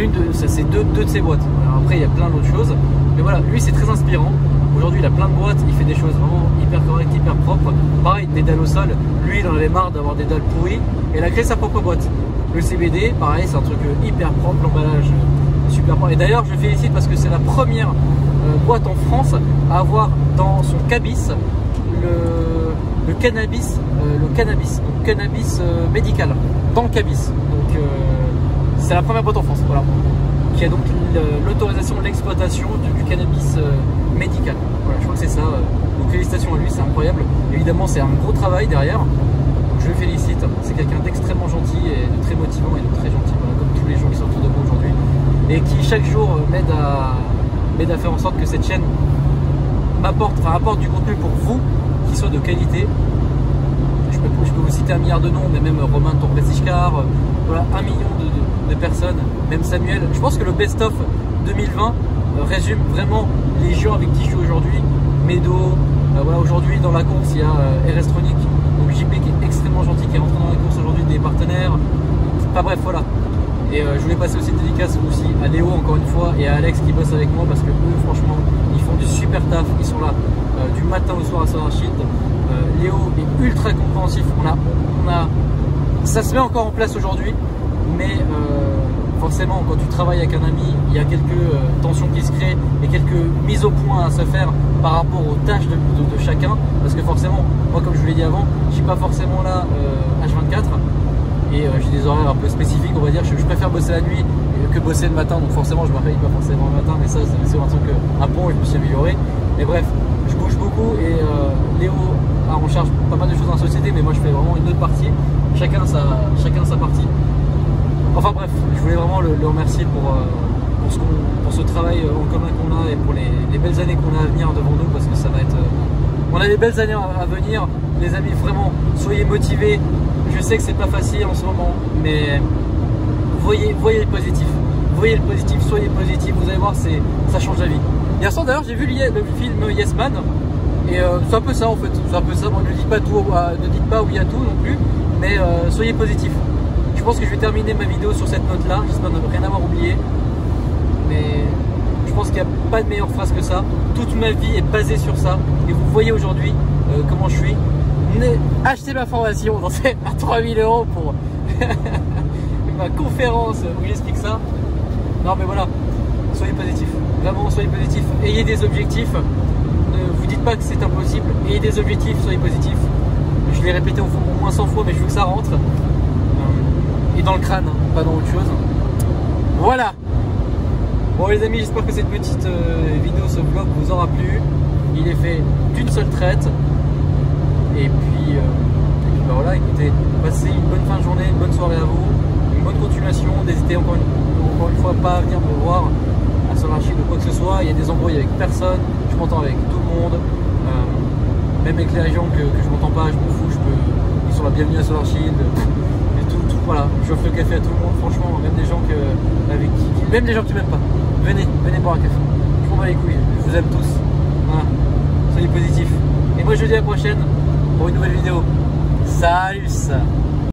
deux de ses boîtes. Alors après, il y a plein d'autres choses. Mais voilà, lui, c'est très inspirant. Aujourd'hui, il a plein de boîtes, il fait des choses vraiment hyper correctes, hyper propres. Pareil, des dalles au sol. Lui, il en avait marre d'avoir des dalles pourries. Et il a créé sa propre boîte. Le CBD, pareil, c'est un truc hyper propre, l'emballage super propre. Et d'ailleurs, je le félicite parce que c'est la première boîte en France à avoir dans son cabis le cannabis médical dans le cabis. Donc c'est la première boîte en France, voilà, qui a donc l'autorisation de l'exploitation du cannabis médical. Voilà, je crois que c'est ça. Donc félicitations à lui, c'est incroyable. Évidemment, c'est un gros travail derrière. Donc je le félicite. C'est quelqu'un d'extrêmement gentil et de très motivant et de très gentil, voilà, comme tous les gens qui sont autour de moi aujourd'hui, et qui chaque jour m'aide à faire en sorte que cette chaîne apporte du contenu pour vous qui soit de qualité. Je peux vous citer un milliard de noms, mais même Romain de Tourprestigecar, voilà, 1 million de personnes, même Samuel. Je pense que le best-of 2020 résume vraiment les gens avec qui je suis aujourd'hui. Medo, voilà, aujourd'hui dans la course il y a RS-Tronic, donc JP qui est extrêmement gentil, qui est rentré dans la course aujourd'hui, des partenaires. Enfin bref, voilà. Et je voulais passer aussi une dédicace aussi à Léo encore une fois et à Alex qui bossent avec moi parce que eux franchement ils font du super taf, ils sont là du matin au soir à SolarShield. Léo est ultra compréhensif, ça se met encore en place aujourd'hui, mais forcément quand tu travailles avec un ami, il y a quelques tensions qui se créent et quelques mises au point à se faire par rapport aux tâches de chacun, parce que forcément, moi comme je vous l'ai dit avant, je suis pas forcément là H24 et j'ai des horaires un peu spécifiques, on va dire. Je préfère bosser la nuit que bosser le matin, donc forcément je me réveille pas forcément le matin, mais ça c'est un truc un pont et je me suis amélioré. Mais bref, je bouge beaucoup et Léo a en charge pas mal de choses dans la société, mais moi je fais vraiment une autre partie, chacun sa partie. Enfin bref, je voulais vraiment le remercier pour ce travail en commun qu'on a et pour les belles années qu'on a à venir devant nous, parce que ça va être... on a des belles années à venir, les amis, vraiment, soyez motivés. Je sais que c'est pas facile en ce moment, mais voyez le positif. Voyez le positif, soyez positif, vous allez voir, ça change la vie. Hier soir d'ailleurs, j'ai vu le film Yes Man, et c'est un peu ça en fait, c'est un peu ça. Bon, ne dites pas oui à tout non plus, mais soyez positif. Je pense que je vais terminer ma vidéo sur cette note-là, j'espère ne rien avoir oublié, mais je pense qu'il n'y a pas de meilleure phrase que ça. Toute ma vie est basée sur ça, et vous voyez aujourd'hui comment je suis. Achetez ma formation à 3000 € pour ma conférence où j'explique ça. Non mais voilà, soyez positif, vraiment soyez positif, ayez des objectifs, ne vous dites pas que c'est impossible, ayez des objectifs, soyez positif. Je l'ai répété au moins 100 fois, mais je veux que ça rentre et dans le crâne, pas dans autre chose. Voilà. Bon les amis, j'espère que cette petite vidéo, ce vlog vous aura plu. Il est fait d'une seule traite. Et puis bah voilà, écoutez, passez une bonne fin de journée, une bonne soirée à vous, une bonne continuation. N'hésitez encore une fois pas à venir me voir à SolarShield ou quoi que ce soit. Il y a des embrouilles avec personne, je m'entends avec tout le monde, même avec les gens que je m'entends pas, je m'en fous, ils sont la bienvenue à SolarShield. Voilà, j'offre le café à tout le monde, franchement, même des gens même des gens que tu m'aimes pas. Venez boire un café. Je m'en bats les couilles, je vous aime tous. Voilà. Soyez positifs. Et moi je vous dis à la prochaine pour une nouvelle vidéo. Salut!